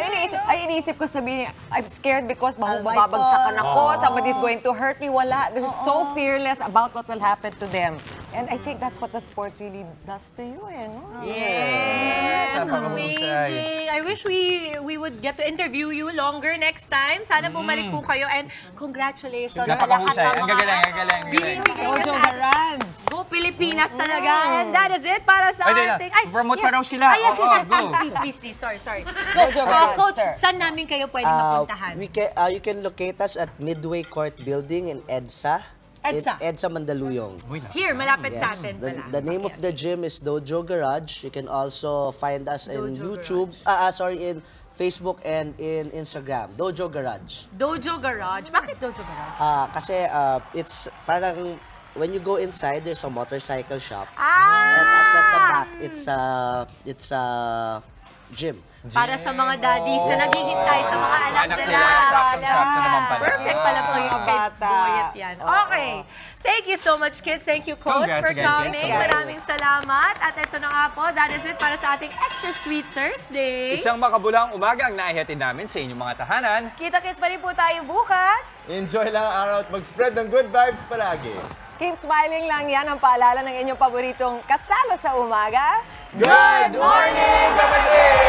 Ay, iniisip ko sabihin, I'm scared because babagsakan ako, somebody's going to hurt me. Wala. They're so fearless about what will happen to them. And I think that's what the sport really does to you, no? Yes, amazing. I wish we would get to interview you longer next time. Sana bumalik po kayo and congratulations sa lahat ng mga Ang gagaling. binibigay niyo Dojo sa Garage. Go Pilipinas talaga. And that is it para sa ating... promote pa raw sila. Yes, please. Sorry. Dojo Garage, Coach, sir. saan namin kayo pwede mapuntahan? You can locate us at Midway Court Building in EDSA. EDSA Mandaluyong. Here, malapit sa atin pala. The name of the gym is Dojo Garage. You can also find us in YouTube, in Facebook and in Instagram. Dojo Garage. Dojo Garage? Bakit Dojo Garage? Kasi it's parang when you go inside, there's a motorcycle shop. And at the back, it's a gym. Para sa mga daddies na naghihintay sa mga anak nila. Sakto naman pala. Perfect pala po yung boyet yan. Okay. Thank you so much, kids. Thank you, Coach, Congrats for again, coming. kids. Maraming salamat. At ito na nga po, that is it para sa ating Extra Sweet Thursday. Isang makabulang umaga ang naihatid namin sa inyong mga tahanan. Kita-kits pa rin po tayo bukas. Enjoy lang ang araw at mag-spread ng good vibes palagi. Keep smiling lang, yan ang paalala ng inyong paboritong kasama sa umaga. Good morning, kapatid!